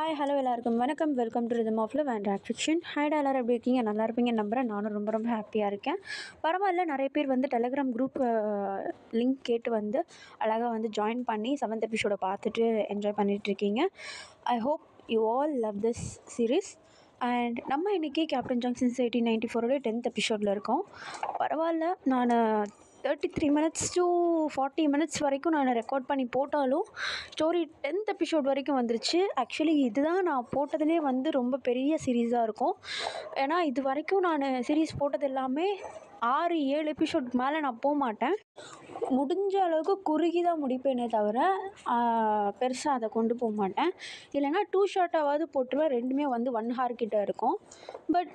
Hi hello எல்லாருக்கும் வணக்கம். Welcome to rhythm of love and action. ஹாய்டா, எல்லாரும் எப்படி இருக்கீங்க? நல்லா இருப்பீங்க நம்புகிறேன். நானும் ரொம்ப ரொம்ப ஹாப்பியாக இருக்கேன். பரவாயில்ல, நிறைய பேர் வந்து டெலகிராம் குரூப் லிங்க் கேட்டு வந்து அழகாக வந்து ஜாயின் பண்ணி 7th எபிசோடை பார்த்துட்டு என்ஜாய் பண்ணிகிட்ருக்கீங்க. I hope you all love this series. And நம்ம இன்றைக்கி கேப்டன் ஜங்ஷன்ஸ் 1894 10th எபிசோடில் இருக்கோம். பரவாயில்ல, நான் 33 minutes to 40 minutes வரைக்கும் நான் ரெக்கார்ட் பண்ணி போட்டாலும் ஸ்டோரி 10th எபிசோட் வரைக்கும் வந்துருச்சு. ஆக்சுவலி இதுதான் நான் போட்டதுலேயே வந்து ரொம்ப பெரிய சீரீஸாக இருக்கும். ஏன்னா இது வரைக்கும் நான் சீரீஸ் போட்டது எல்லாமே 6-7 எபிசோடுக்கு மேலே நான் போக மாட்டேன். முடிஞ்ச அளவுக்கு குறுகி தான் முடிப்பேனே தவிர பெருசாக அதை கொண்டு போக மாட்டேன். இல்லைனா 2 ஷார்ட்டாவது போட்டுருவேன். ரெண்டுமே வந்து 1 hour கிட்ட இருக்கும். பட்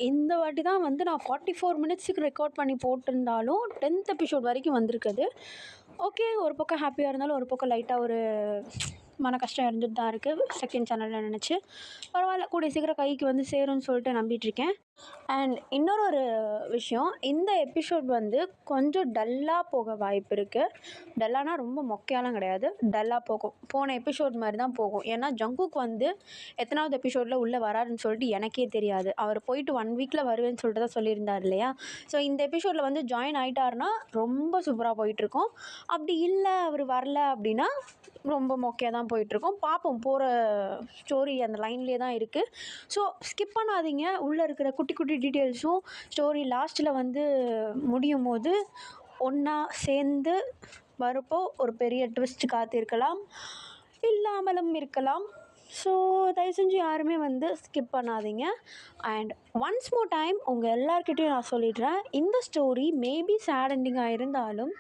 இந்த வாட்டி தான் வந்து நான் 44 minutesக்கு ரெக்கார்ட் பண்ணி போட்டிருந்தாலும் 10th எபிசோட் வரைக்கும் வந்திருக்குது. ஓகே, ஒரு பக்கம் ஹாப்பியாக இருந்தாலும் ஒரு பக்கம் லைட்டாக ஒரு மன கஷ்டம் இருந்துட்டு தான் இருக்குது. செகண்ட் சேனலில் நினச்சி பரவாயில்ல, கூடிய சீக்கிரம் கைக்கு வந்து சேரும்னு சொல்லிட்டு நம்பிட்டுருக்கேன். அண்ட் இன்னொரு விஷயம், இந்த எபிசோட் வந்து கொஞ்சம் டல்லாக போக வாய்ப்பு இருக்குது. டல்லானா ரொம்ப மொக்கையாலாம் கிடையாது, டல்லாக போகும். போன எபிசோட் மாதிரி தான் போகும். ஏன்னா ஜங்குக் வந்து எத்தனாவது எபிசோடில் உள்ளே வராருன்னு சொல்லிட்டு எனக்கே தெரியாது. அவர் போயிட்டு 1 weekல வருவேன்னு சொல்லிட்டு தான் சொல்லியிருந்தார் இல்லையா. ஸோ இந்த எபிசோடில் வந்து ஜாயின் ஆகிட்டாருன்னா ரொம்ப சூப்பராக போயிட்டுருக்கோம். அப்படி இல்லை, அவர் வரல அப்படின்னா ரொம்ப மொக்கையாக தான் போயிட்டுருக்கோம். பார்ப்போம், போகிற ஸ்டோரி அந்த லைன்லேயே தான் இருக்குது. ஸோ ஸ்கிப் பண்ணாதீங்க. உள்ளே இருக்கிற குட்டி குட்டி டீட்டெயில்ஸும் ஸ்டோரி லாஸ்ட்டில் வந்து முடியும் போது ஒன்றா சேர்ந்து வரப்போ ஒரு பெரிய ட்விஸ்ட் காத்திருக்கலாம், இல்லாமலும் இருக்கலாம். ஸோ தயவு செஞ்சு யாருமே வந்து ஸ்கிப் பண்ணாதீங்க. அண்ட் ஒன்ஸ் மோர் டைம் உங்கள் எல்லாருக்கிட்டையும் நான் சொல்லிடுறேன், இந்த ஸ்டோரி மேபி சேட் எண்டிங்காக இருந்தாலும்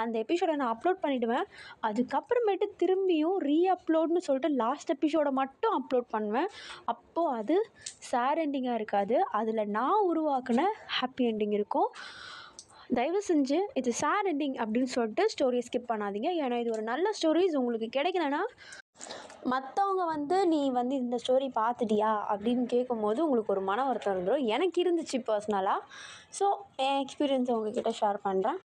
அந்த எபிசோடை நான் அப்லோட் பண்ணிவிடுவேன். அதுக்கப்புறமேட்டு திரும்பியும் ரீஅப்லோட்னு சொல்லிட்டு லாஸ்ட் எபிசோடை மட்டும் அப்லோட் பண்ணுவேன். அப்போது அது சேட் எண்டிங்காக இருக்காது, அதில் நான் உருவாக்கின ஹாப்பி எண்டிங் இருக்கும். தயவு செஞ்சு இது சேட் எண்டிங் அப்படின்னு சொல்லிட்டு ஸ்டோரியை ஸ்கிப் பண்ணாதீங்க. ஏன்னா இது ஒரு நல்ல ஸ்டோரிஸ் உங்களுக்கு கிடைக்கலன்னா மற்றவங்க வந்து நீ வந்து இந்த ஸ்டோரி பார்த்துட்டியா அப்படின்னு கேட்கும்போது உங்களுக்கு ஒரு மன வருத்தம் இருந்துடும். எனக்கு இருந்துச்சு பர்சனலாக. ஸோ என் எக்ஸ்பீரியன்ஸை உங்கள்கிட்ட ஷேர் பண்ணுறேன்.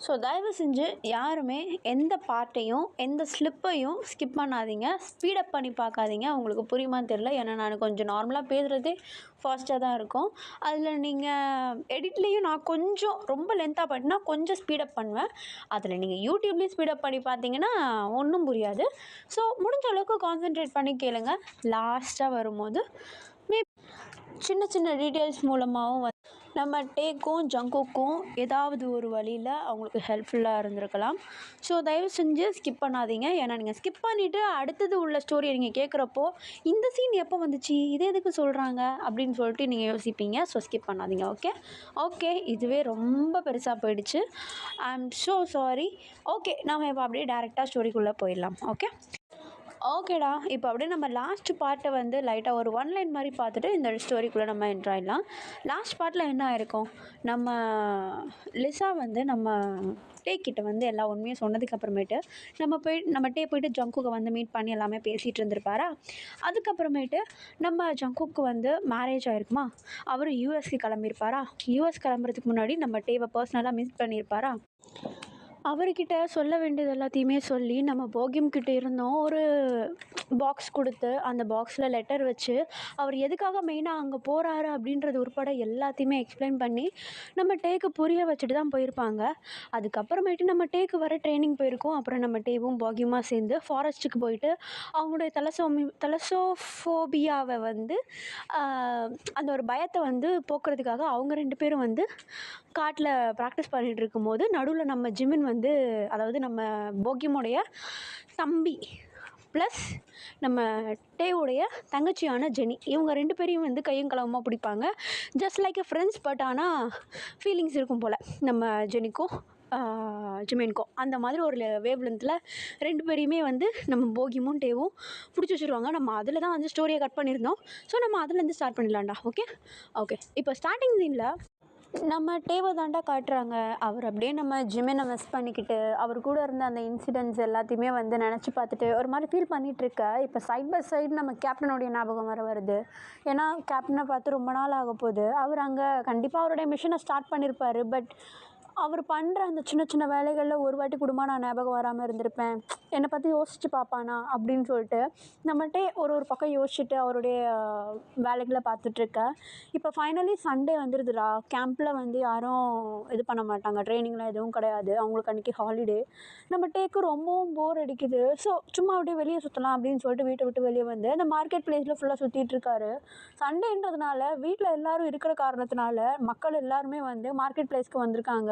ஸோ தயவு செஞ்சு யாருமே எந்த பார்ட்டையும் எந்த ஸ்லிப்பையும் ஸ்கிப் பண்ணாதீங்க, ஸ்பீடப் பண்ணி பார்க்காதீங்க. உங்களுக்கு புரியுமான்னு தெரில, ஏன்னா நான் கொஞ்சம் நார்மலாக பேசுகிறதே ஃபாஸ்ட்டாக தான் இருக்கும். அதில் நீங்கள் எடிட்லேயும் நான் கொஞ்சம் ரொம்ப லென்த்தாக பண்ணினா கொஞ்சம் ஸ்பீடப் பண்ணுவேன். அதில் நீங்கள் யூடியூப்லேயும் ஸ்பீடப் பண்ணி பார்த்தீங்கன்னா ஒன்றும் புரியாது. ஸோ முடிஞ்ச அளவுக்கு கான்சென்ட்ரேட் பண்ணி கேளுங்க. லாஸ்ட்டாக வரும்போது சின்ன சின்ன டீட்டெயில்ஸ் மூலமாகவும் நம்ம டேக்கும் ஜங்குக்கும் ஏதாவது ஒரு வழியில் அவங்களுக்கு ஹெல்ப்ஃபுல்லாக இருந்திருக்கலாம். ஸோ தயவு செஞ்சு ஸ்கிப் பண்ணாதீங்க. ஏன்னா நீங்கள் ஸ்கிப் பண்ணிவிட்டு அடுத்தது உள்ள ஸ்டோரியை நீங்கள் கேட்குறப்போ இந்த சீன் எப்போ வந்துச்சு, இது எதுக்கு சொல்கிறாங்க அப்படின்னு சொல்லிட்டு நீங்கள் யோசிப்பீங்க. ஸோ ஸ்கிப் பண்ணாதீங்க. ஓகே, இதுவே ரொம்ப பெருசாக போயிடுச்சு. ஐ ஆம் ஸோ சாரி. ஓகே, நம்ம இப்போ அப்படியே டேரெக்டாக ஸ்டோரிக்குள்ளே போயிடலாம். ஓகேடா, இப்போ அப்படியே நம்ம லாஸ்ட் பார்ட்டை வந்து லைட்டாக ஒரு 1 line மாதிரி பார்த்துட்டு இந்த ஸ்டோரிக்குள்ளே நம்ம என்ட்ரு ஆகிடலாம். லாஸ்ட் பார்ட்டில் என்ன ஆயிருக்கும், நம்ம லிசா வந்து நம்ம டேக்கிட்ட வந்து எல்லா உண்மையும் சொன்னதுக்கப்புறமேட்டு நம்ம டே போயிட்டு ஜங்குக்கை வந்து மீட் பண்ணி எல்லாமே பேசிகிட்டு இருந்திருப்பாரா. அதுக்கப்புறமேட்டு நம்ம ஜங்குக்கு வந்து மேரேஜ் ஆகிருக்குமா, அவர் யூஎஸ்க்கு கிளம்பியிருப்பாரா. யூஎஸ் கிளம்புறதுக்கு முன்னாடி நம்ம டேவை பர்சனலாக மீட் பண்ணியிருப்பாரா. அவர்கிட்ட சொல்ல வேண்டியது எல்லாத்தையுமே சொல்லி நம்ம போகியம்கிட்ட இருந்தோம் ஒரு பாக்ஸ் கொடுத்து அந்த பாக்ஸில் லெட்டர் வச்சு அவர் எதுக்காக மெயினாக அங்கே போகிறாரு அப்படின்றது உட்பட எல்லாத்தையுமே எக்ஸ்பிளைன் பண்ணி நம்ம டேக்கு புரிய வச்சுட்டு தான் போயிருப்பாங்க. அதுக்கப்புறமேட்டு நம்ம டேக்கு வர ட்ரைனிங் போயிருக்கோம். அப்புறம் நம்ம டேவும் போகியமாக சேர்ந்து ஃபாரஸ்ட்டுக்கு போயிட்டு அவங்களுடைய தலசோஃபோபியாவை வந்து அந்த ஒரு பயத்தை வந்து போக்குறதுக்காக அவங்க 2 பேரும் வந்து காட்டில் ப்ராக்டிஸ் பண்ணிகிட்டு இருக்கும்போது நடுவில் நம்ம ஜிமின் வந்து, அதாவது நம்ம போகியமுடைய தம்பி ப்ளஸ் நம்ம டேவுடைய தங்கச்சியான ஜெனி, இவங்க 2 பேரையும் வந்து கையும் களவுமாக பிடிப்பாங்க. Just like a friends. But ஆனால் ஃபீலிங்ஸ் இருக்கும் போல் நம்ம ஜெனிக்கும் ஜிமினுக்கும். அந்த மாதிரி ஒரு வேவ் லென்த்தில் 2 பேரையுமே வந்து நம்ம போகியமும் டேவும் பிடிச்சி வச்சுருவாங்க. நம்ம அதில் தான் வந்து ஸ்டோரியை கட் பண்ணியிருந்தோம். ஸோ நம்ம அதுலேருந்து ஸ்டார்ட் பண்ணிடலாம்டா. ஓகே, இப்போ ஸ்டார்டிங் சீனில் நம்ம டேவை தாண்டா காட்டுறாங்க. அவர் அப்படியே நம்ம ஜிமினை மிஸ் பண்ணிக்கிட்டு அவர் கூட இருந்த அந்த இன்சிடென்ட்ஸ் எல்லாத்தையுமே வந்து நினச்சி பார்த்துட்டு ஒரு மாதிரி ஃபீல் பண்ணிகிட்ருக்க. இப்போ சைட் பை சைடு நம்ம கேப்டனுடைய ஞாபகம் வருது. ஏன்னா கேப்டனை பார்த்து ரொம்ப நாள் ஆக போகுது. அவர் அங்கே கண்டிப்பாக அவருடைய மிஷனை ஸ்டார்ட் பண்ணியிருப்பார். பட் அவர் பண்ணுற அந்த சின்ன சின்ன வேலைகளில் ஒரு வாட்டி கூடமா நான் ஞாபகம் வராமல் இருந்திருப்பேன், என்னை பற்றி யோசிச்சு பார்ப்பானா அப்படின்னு சொல்லிட்டு நம்மள்ட்டே ஒரு ஒரு பக்கம் யோசிச்சுட்டு அவருடைய வேலைகளை பார்த்துட்ருக்கேன். இப்போ ஃபைனலி சண்டே வந்துடுதுடா. கேம்பில் வந்து யாரும் இது பண்ண மாட்டாங்க, ட்ரைனிங்லாம் எதுவும் கிடையாது, அவங்களுக்கு அன்றைக்கி ஹாலிடே. நம்ம டேக்கு ரொம்பவும் போர் அடிக்குது. ஸோ சும்மா அப்படியே வெளியே சுற்றலாம் அப்படின்னு சொல்லிட்டு வீட்டை விட்டு வெளியே வந்து அந்த மார்க்கெட் பிளேஸில் ஃபுல்லாக சுற்றிட்டு இருக்காரு. சண்டேன்றதுனால வீட்டில் எல்லோரும் இருக்கிற காரணத்தினால மக்கள் எல்லாருமே வந்து மார்க்கெட் பிளேஸ்க்கு வந்திருக்காங்க.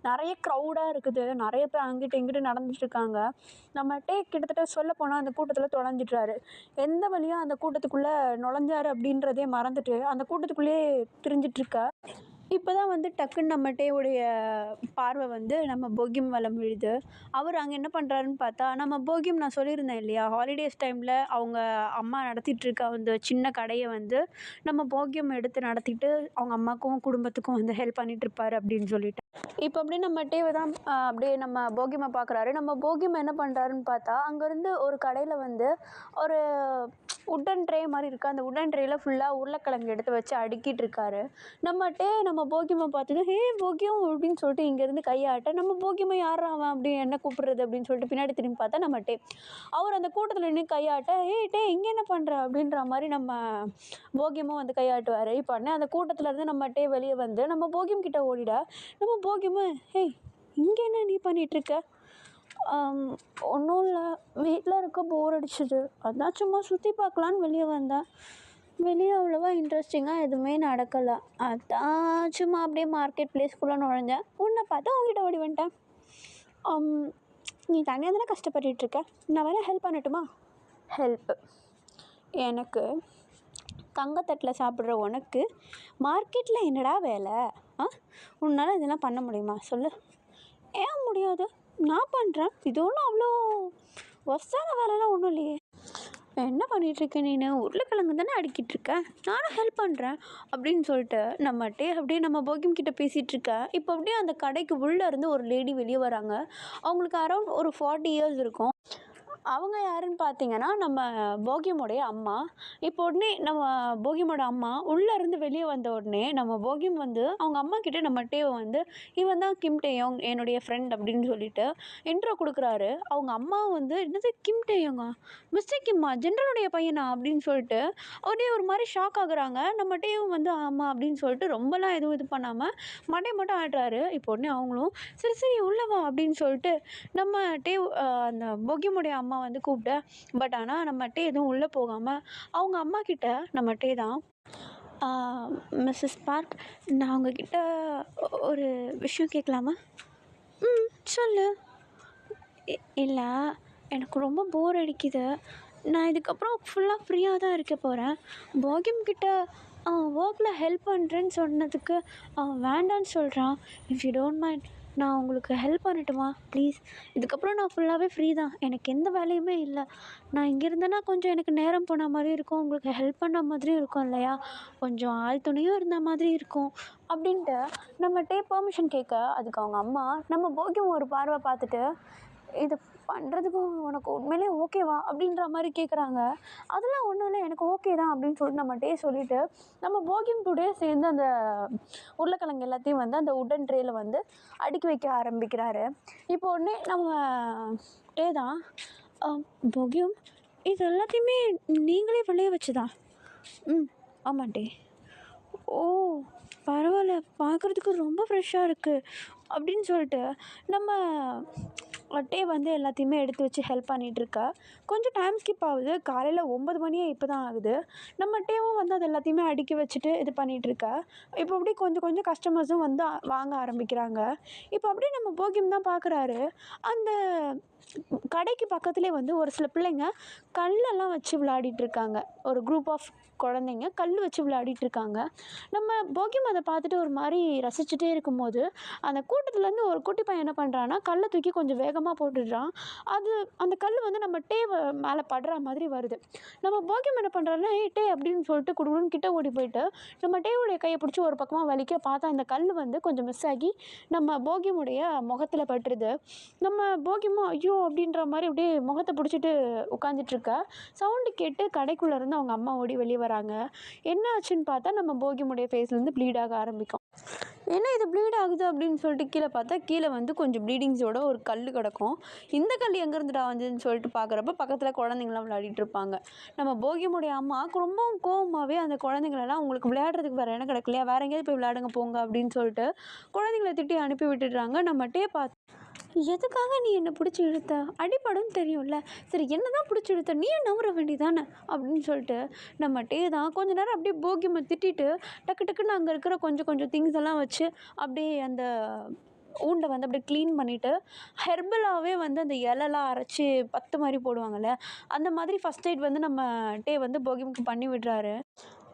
நிறைய க்ரௌடாக இருக்குது, நிறைய பேர் அங்கிட்டு இங்கிட்டு நடந்துட்டுருக்காங்க. நம்மகிட்டே கிட்டத்தட்ட சொல்லப்போனால் அந்த கூட்டத்தில் தொலைஞ்சிட்றாரு. எந்த வழியாக அந்த கூட்டத்துக்குள்ளே நுழைஞ்சாரு அப்படின்றதே மறந்துட்டு அந்த கூட்டத்துக்குள்ளேயே திரிஞ்சிட்ருக்கா. இப்போ தான் வந்து டக்குன்னு நம்ம டேவுடைய பார்வை வந்து நம்ம போகியம் வலம் விழுது. அவர் அங்கே என்ன பண்ணுறாருன்னு பார்த்தா, நம்ம போகியம் நான் சொல்லியிருந்தேன் இல்லையா, ஹாலிடேஸ் டைமில் அவங்க அம்மா நடத்திட்டுருக்க அந்த சின்ன கடையை வந்து நம்ம போகியம் எடுத்து நடத்திட்டு அவங்க அம்மாவுக்கும் குடும்பத்துக்கும் வந்து ஹெல்ப் பண்ணிகிட்ருப்பாரு அப்படின்னு சொல்லிட்டு. இப்போ அப்படியே நம்ம டேவை தான் அப்படியே நம்ம போகியமை பார்க்குறாரு. நம்ம போகியம் என்ன பண்ணுறாருன்னு பார்த்தா, அங்கேருந்து ஒரு கடையில் வந்து ஒரு உட்டன் ட்ரே மாதிரி இருக்குது. அந்த உட்டன் ட்ரேயில் ஃபுல்லாக உருளைக்கிழங்கு எடுத்து வச்சு அடுக்கிட்டு இருக்காரு. நம்ம போகியமை பார்த்ததும், ஹே போகியம் அப்படின்னு சொல்லிட்டு இங்கேருந்து கையாட்ட, நம்ம போகியமை யாரா அவன் அப்படி என்ன கூப்பிடுறது அப்படின்னு சொல்லிட்டு பின்னாடி திரும்பி பார்த்தா நம்ம டே. அவர் அந்த கூட்டத்தில் நின்று கையாட்ட, டே இங்கே என்ன பண்ணுற அப்படின்ற மாதிரி நம்ம போகியமும் வந்து கையாட்டுவார். இப்போ உடனே அந்த கூட்டத்துலேருந்து நம்ம டே வெளியே வந்து நம்ம போகியம் கிட்ட ஓடிட, நம்ம போகியமும், இங்கே என்ன நீ பண்ணிகிட்ருக்க? ஒன்றும் இல்லை, வீட்டில் இருக்க போர் அடிச்சுது, அதான் சும்மா சுற்றி பார்க்கலான்னு வெளியே வந்தேன். வெளியே அவ்வளோவா இன்ட்ரெஸ்டிங்காக எதுவுமே நடக்கலை, அதான் சும்மா அப்படியே மார்க்கெட் பிளேஸ்க்குள்ளே நுழைஞ்சேன். உன்னை பார்த்தா உங்ககிட்ட ஓடி வந்துட்டேன். நீ தனியாக தானே கஷ்டப்பட்டுருக்க, நான் வேணால் ஹெல்ப் பண்ணட்டுமா? ஹெல்ப்பு? எனக்கு தங்கத்தட்டில் சாப்பிட்ற உனக்கு மார்க்கெட்டில் என்னடா வேலை? உன்னால் இதெல்லாம் பண்ண முடியுமா சொல்லு? ஏன் முடியாது? நான் பண்ணுறேன், இது ஒன்றும் அவ்வளோ ஒஸ்டான வேலைலாம் ஒன்றும் இல்லையே. என்ன பண்ணிகிட்ருக்க நீ? உருளைக்கிழங்கு தானே அடுக்கிட்டுருக்க, நானும் ஹெல்ப் பண்ணுறேன் அப்படின்னு சொல்லிட்டு நம்மகிட்டே அப்படியே நம்ம போகியம் கிட்டே பேசிகிட்ருக்க. இப்போ அப்படியே அந்த கடைக்கு உள்ளே இருந்து ஒரு லேடி வெளியே வராங்க. அவங்களுக்கு அரௌண்ட் ஒரு 40 இயர்ஸ் இருக்கும். அவங்க யாருன்னு பார்த்தீங்கன்னா நம்ம போகியமுடைய அம்மா. இப்போ உடனே நம்ம போகியமோட அம்மா உள்ளேருந்து வெளியே வந்த உடனே நம்ம போகியம் வந்து அவங்க அம்மா கிட்டே நம்ம டேவை வந்து, இவன் தான் கிம் டேயோங் என்னுடைய ஃப்ரெண்ட் அப்படின்னு சொல்லிட்டு இன்ட்ரோ கொடுக்குறாரு. அவங்க அம்மா வந்து, என்னது கிம் டேயோங்கா, மிஸ்டர் கிம்மா, ஜென்ரலுடைய பையனா அப்படின்னு சொல்லிட்டு அப்படியே ஒரு மாதிரி ஷாக் ஆகுறாங்க. நம்ம டேவும் வந்து ஆமாம் அப்படின்னு சொல்லிட்டு ரொம்பலாம் எதுவும் இது பண்ணாமல் மண்டை மட்டும் ஆட்டுறாரு. இப்போ உடனே அவங்களும் சரி சரி உள்ளவா அப்படின்னு சொல்லிட்டு நம்ம டேவ் அந்த போகியமுடைய அம்மா வந்து கூப்பிட்ட. பட் ஆனால் நம்ம டே எதுவும் உள்ளே போகாமல் அவங்க அம்மா கிட்ட நம்ம டே தான், மிஸ்ஸஸ் பார்க், நான் உங்ககிட்ட ஒரு விஷயம் கேட்கலாமா? சொல்லு. இல்லை, எனக்கு ரொம்ப போர் அடிக்குது, நான் இதுக்கப்புறம் ஃபுல்லாக ஃப்ரீயாக தான் இருக்க போகிறேன். போகியம் கிட்ட ஒர்க்கில் ஹெல்ப் பண்ணுறேன்னு சொன்னதுக்கு அவன் வேண்டான்னு சொல்கிறான். இஃப் யூ டோன்ட் மைண்ட், நான் உங்களுக்கு ஹெல்ப் பண்ணட்டுமா ப்ளீஸ்? இதுக்கப்புறம் நான் ஃபுல்லாகவே ஃப்ரீ தான், எனக்கு எந்த வேலையுமே இல்லை. நான் இங்கே இருந்தேன்னா கொஞ்சம் எனக்கு நேரம் போன மாதிரி இருக்கும், உங்களுக்கு ஹெல்ப் பண்ண மாதிரியும் இருக்கும் இல்லையா, கொஞ்சம் ஆள் துணையும் இருந்த மாதிரி இருக்கும் அப்படின்ட்டு நம்ம பெர்மிஷன் கேட்க, அதுக்கு அவங்க அம்மா நம்ம போகியம் ஒரு பார்வை பார்த்துட்டு, இது பண்ணுறதுக்கு உனக்கு உண்மையிலே ஓகேவா அப்படின்ற மாதிரி கேட்குறாங்க. அதெல்லாம் ஒன்றும் இல்லை, எனக்கு ஓகே தான் அப்படின்னு சொல்லிட்டு நம்ம சொல்லிவிட்டு நம்ம போகியம் கூட சேர்ந்து அந்த உருளைக்கிழங்கு எல்லாத்தையும் வந்து அந்த உட்டன் ட்ரேயில் வந்து அடுக்கி வைக்க ஆரம்பிக்கிறாரு. இப்போ உடனே நம்ம தான், போகியம் இது எல்லாத்தையுமே நீங்களே விளைய வச்சுதா? ஆமாம் டே. ஓ பரவாயில்ல, பார்க்குறதுக்கு ரொம்ப ஃப்ரெஷ்ஷாக இருக்குது அப்படின்னு சொல்லிட்டு நம்ம டே வந்து எல்லாத்தையுமே எடுத்து வச்சு ஹெல்ப் பண்ணிகிட்ருக்கா. கொஞ்சம் டைம் ஸ்கிப் ஆகுது, காலையில் 9 மணியே இப்போ தான் ஆகுது. நம்ம டேவும் வந்து அது எல்லாத்தையுமே அடுக்கி வச்சுட்டு இது பண்ணிகிட்ருக்கா. இப்போ அப்படியே கொஞ்சம் கொஞ்சம் கஸ்டமர்ஸும் வந்து வாங்க ஆரம்பிக்கிறாங்க. இப்போ அப்படியே நம்ம போகியம் தான் பார்க்குறாரு, அந்த கடைக்கு பக்கத்துலேயே வந்து ஒரு சில பிள்ளைங்க கல்லெல்லாம் வச்சு விளையாடிட்டுருக்காங்க. ஒரு குரூப் ஆஃப் குழந்தைங்க கல் வச்சு விளையாடிட்டுருக்காங்க. நம்ம போகியம் அதை பார்த்துட்டு ஒரு மாதிரி ரசிச்சுட்டே இருக்கும்போது அந்த கூட்டத்துலேருந்து ஒரு குட்டி பையன் என்ன பண்ணுறான்னா, கல்லை தூக்கி கொஞ்சம் வேகமாக போட்டுடுறான். அது அந்த கல் வந்து நம்ம டே மேலே படுற மாதிரி வருது. நம்ம போகியம் என்ன பண்ணுறாருன்னா, டே அப்படின்னு சொல்லிட்டு குடுகுடுன்னு கிட்ட ஓடி போயிட்டு நம்ம டேவுடைய கையை பிடிச்சி ஒரு பக்கமாக வலிக்க பார்த்தா அந்த கல் வந்து கொஞ்சம் மிஸ் ஆகி நம்ம போகியமுடைய முகத்தில் பட்டுருது. நம்ம போகியமும் ஐயோ அப்படின்ற மாதிரி அப்படியே முகத்தை பிடிச்சிட்டு உட்காந்துட்ருக்க. சவுண்டு கேட்டு கடைக்குள்ளேருந்து அவங்க அம்மா ஓடி வெளியே வராங்க. என்ன ஆச்சுன்னு பார்த்தா நம்ம போகியமுடைய ஃபேஸ்லேருந்து ப்ளீட் ஆக ஆரம்பிக்கும். என்ன இது ப்ளீட் ஆகுது அப்படின்னு சொல்லிட்டு கீழே பார்த்தா கீழே வந்து கொஞ்சம் ப்ளீடிங்ஸோட ஒரு கல் கிடக்கும். இந்த கல் எங்கேருந்துடா வந்ததுன்னு சொல்லிட்டு பார்க்குறப்ப பக்கத்தில் குழந்தைங்களாம் விளையாடிட்டு இருப்பாங்க. நம்ம போகியமுடைய அம்மா ரொம்பவும் கோவமாகவே அந்த குழந்தைங்களெல்லாம் உங்களுக்கு விளையாடுறதுக்கு வேறு இடம் கிடைக்கலையா, வேற எங்கேயாவது போய் விளையாடுங்க போங்க அப்படின்னு சொல்லிட்டு குழந்தைங்கள திட்டி அனுப்பி விட்டுடுறாங்க. நம்மகிட்டே பார்த்து எதுக்காக நீ என்னை பிடிச்சி இழுத்த, அடிபடும் தெரியும்ல, சரி என்ன தான் பிடிச்சி இழுத்த, நீயும் நவுற வேண்டியதானே அப்படின்னு சொல்லிட்டு நம்மகிட்டே தான் கொஞ்ச நேரம் அப்படியே போகியம்மை திட்டிட்டு டக்கு டக்குன்னு அங்கே இருக்கிற கொஞ்சம் கொஞ்சம் திங்ஸ் எல்லாம் வச்சு அப்படியே அந்த ஊண்டை வந்து அப்படியே க்ளீன் பண்ணிவிட்டு ஹெர்பலாகவே வந்து அந்த இலலாம் அரைச்சி பத்து மாதிரி போடுவாங்கள்ல, அந்த மாதிரி ஃபஸ்ட் எய்ட் வந்து நம்ம டே வந்து போகியமுக்கு பண்ணி விடுறாரு.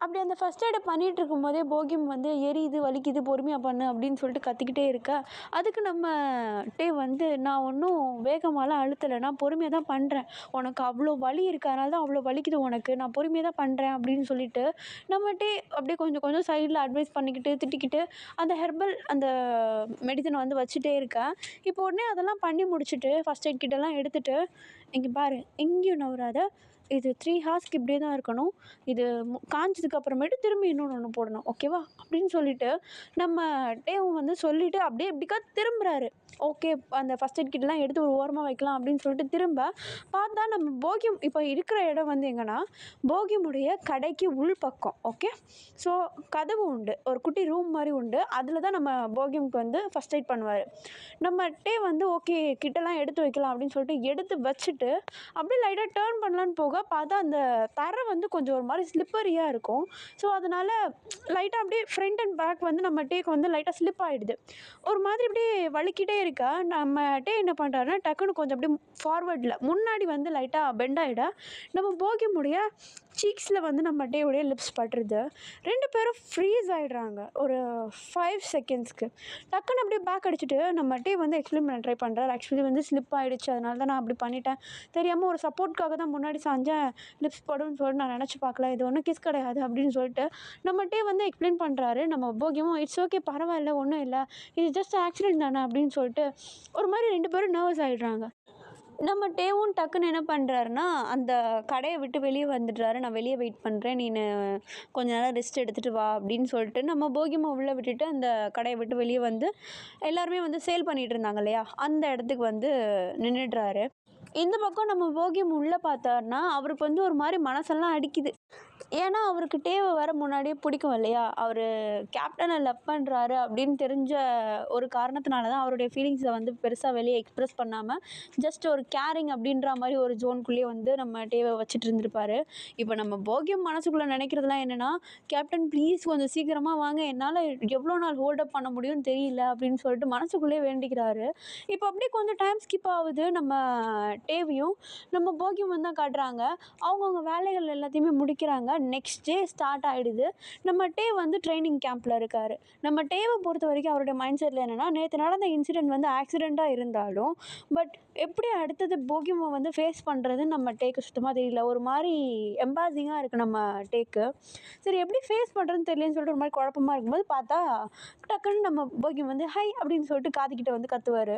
அப்படி அந்த ஃபஸ்ட் எய்டை பண்ணிகிட்டு இருக்கும்போதே போகியம் வந்து எரியுது வலிக்குது பொறுமையாக பண்ணு அப்படின்னு சொல்லிட்டு கத்திக்கிட்டே இருக்கா. அதுக்கு நம்ம டே வந்து நான் ஒன்றும் வேகமாலாம் அழுத்தலை, நான் பொறுமையாக தான் பண்ணுறேன், உனக்கு அவ்வளோ வலி இருக்குது அதனால தான் அவ்வளோ வலிக்குது உனக்கு, நான் பொறுமையாக தான் பண்ணுறேன் அப்படின்னு சொல்லிட்டு நம்ம டே அப்படியே கொஞ்சம் கொஞ்சம் சைடில் அட்வைஸ் பண்ணிக்கிட்டு திட்டிக்கிட்டு அந்த ஹெர்பல் அந்த மெடிசனை வந்து வச்சுட்டே இருக்கேன். இப்போ உடனே அதெல்லாம் பண்ணி முடிச்சுட்டு ஃபஸ்ட் எய்ட் கிட்டலாம் எடுத்துகிட்டு இங்கே பாரு எங்கேயும் நவராத, இது 3 ஹார்ஸ்க்கு இப்படியே தான் இருக்கணும், இது காஞ்சதுக்கு அப்புறமேட்டு திரும்பி இன்னொன்று ஒன்று போடணும் ஓகேவா அப்படின்னு சொல்லிட்டு நம்ம டேவும் வந்து சொல்லிவிட்டு அப்படியே இப்படிக்கா திரும்புகிறாரு. ஓகே அந்த ஃபஸ்ட் எய்ட் கிட்டலாம் எடுத்து ஒரு ஓரமாக வைக்கலாம் அப்படின்னு சொல்லிட்டு திரும்ப பார்த்தா நம்ம போகியம் இப்போ இருக்கிற இடம் வந்து எங்கன்னா போகியமுடைய கடைக்கு உள் பக்கம். ஓகே, ஸோ கதவு உண்டு, ஒரு குட்டி ரூம் மாதிரி உண்டு, அதில் தான் நம்ம போகியமுக்கு வந்து ஃபஸ்ட் எய்ட் பண்ணுவார். நம்ம டே வந்து ஓகே கிட்டலாம் எடுத்து வைக்கலாம் அப்படின்னு சொல்லிட்டு எடுத்து வச்சுட்டு அப்படியே லைட்டாக டேர்ன் பண்ணலான்னு போக பார்த்தா அந்த தரை வந்து கொஞ்சம் ஒரு மாதிரி ஸ்லிப்பரியாக இருக்கும். ஸோ அதனால் லைட்டாக அப்படியே ஃப்ரண்ட் அண்ட் பேக் வந்து நம்ம டேக்கு வந்து லைட்டாக ஸ்லிப் ஆகிடுது. ஒரு மாதிரி அப்படியே வலிக்கிட்டே இருக்கா. நம்ம டே என்ன பண்ணுறாருன்னா டக்குன்னு கொஞ்சம் அப்படியே ஃபார்வர்டில் முன்னாடி வந்து லைட்டாக பெண்ட் ஆகிட நம்ம போகியமுடைய சீக்ஸில் வந்து நம்ம டேவுடைய லிப்ஸ் பட்டுருது. 2 பேரும் ஃப்ரீஸ் ஆகிடுறாங்க ஒரு 5 செகண்ட்ஸ்க்கு. டக்குன்னு அப்படியே பேக் அடிச்சுட்டு நம்ம டே வந்து எக்ஸ்பிளைன் பண்ண ட்ரை பண்ணுறாரு. ஆக்சுவலி வந்து ஸ்லிப் ஆகிடுச்சு, அதனால தான் நான் அப்படி பண்ணிட்டேன், தெரியாமல் ஒரு சப்போர்ட்காக தான் முன்னாடி சாஞ்சேன், லிப்ஸ் படும்னு சொல்லிட்டு நான் நினச்சி பார்க்கல, இது ஒன்றும் கிஸ் கிடையாது அப்படின்னு சொல்லிட்டு நம்ம டே வந்து எக்ஸ்பிளைன் பண்ணுறாரு. நம்ம போகியமும் இட்ஸ் ஓகே பரவாயில்ல ஒன்றும் இல்லை, இது ஜஸ்ட் ஆக்சிடென்ட் தானே அப்படின்னு சொல்லிட்டு ஒரு மாதிரி 2 பேரும் நர்வஸ் ஆகிடுறாங்க. நம்ம டேவும் டக்குன்னு என்ன பண்ணுறாருன்னா அந்த கடையை விட்டு வெளியே வந்துடுறாரு. நான் வெளியே வெயிட் பண்ணுறேன், நீ கொஞ்ச நேரம் ரெஸ்ட் எடுத்துகிட்டு வா அப்படின்னு சொல்லிட்டு நம்ம போகியமை உள்ளே விட்டுட்டு அந்த கடையை விட்டு வெளியே வந்து எல்லாருமே வந்து சேல் பண்ணிகிட்டு இருந்தாங்க இல்லையா, அந்த இடத்துக்கு வந்து நின்றுடுறாரு. இந்த பக்கம் நம்ம போகியம் உள்ளே பார்த்தாருன்னா அவருக்கு வந்து ஒரு மாதிரி மனசெல்லாம் அடிக்குது. ஏன்னா அவருக்கு டேவை வர முன்னாடியே பிடிக்கும் இல்லையா, அவர் கேப்டனை லவ் பண்ணுறாரு அப்படின்னு தெரிஞ்ச ஒரு காரணத்தினால தான் அவருடைய ஃபீலிங்ஸை வந்து பெருசாக வெளியே எக்ஸ்ப்ரெஸ் பண்ணாமல் ஜஸ்ட் ஒரு கேரிங் அப்படின்ற மாதிரி ஒரு ஜோனுக்குள்ளேயே வந்து நம்ம டேவை வச்சுட்டு இருந்திருப்பார். இப்போ நம்ம போகியம் மனசுக்குள்ளே நினைக்கிறதுலாம் என்னென்னா, கேப்டன் ப்ளீஸ் கொஞ்சம் சீக்கிரமாக வாங்க, என்னால் எவ்வளோ நாள் ஹோல்டப் பண்ண முடியும்னு தெரியல அப்படின்னு சொல்லிட்டு மனசுக்குள்ளேயே வேண்டிக்கிறாரு. இப்போ அப்படியே கொஞ்சம் டைம் ஸ்கிப் ஆகுது. நம்ம டேவையும் நம்ம போகியம் வந்து தான் காட்டுறாங்க. அவங்கவுங்க வேலைகள் எல்லாத்தையுமே முடிக்கிறாங்க. நெக்ஸ்ட் டே ஸ்டார்ட் ஆகிடுது. நம்ம டே வந்து ட்ரைனிங் கேம்பில் இருக்கார். நம்ம டேவை பொறுத்த வரைக்கும் அவருடைய மைண்ட் செட்டில் என்னென்னா, நேற்று நடந்த இன்சிடெண்ட் வந்து ஆக்சிடெண்ட்டாக இருந்தாலும் பட் எப்படி அடுத்தது போகியமை வந்து ஃபேஸ் பண்ணுறதுன்னு நம்ம டேக்கு சுத்தமாக தெரியல. ஒரு மாதிரி எம்பாசிங்காக இருக்குது நம்ம டேக்கு. சரி எப்படி ஃபேஸ் பண்ணுறதுன்னு தெரியலன்னு சொல்லிட்டு ஒரு மாதிரி குழப்பமாக இருக்கும்போது பார்த்தா டக்குன்னு நம்ம போகியம் வந்து ஹை அப்படின்னு சொல்லிட்டு காதுகிட்ட வந்து கத்துவார்.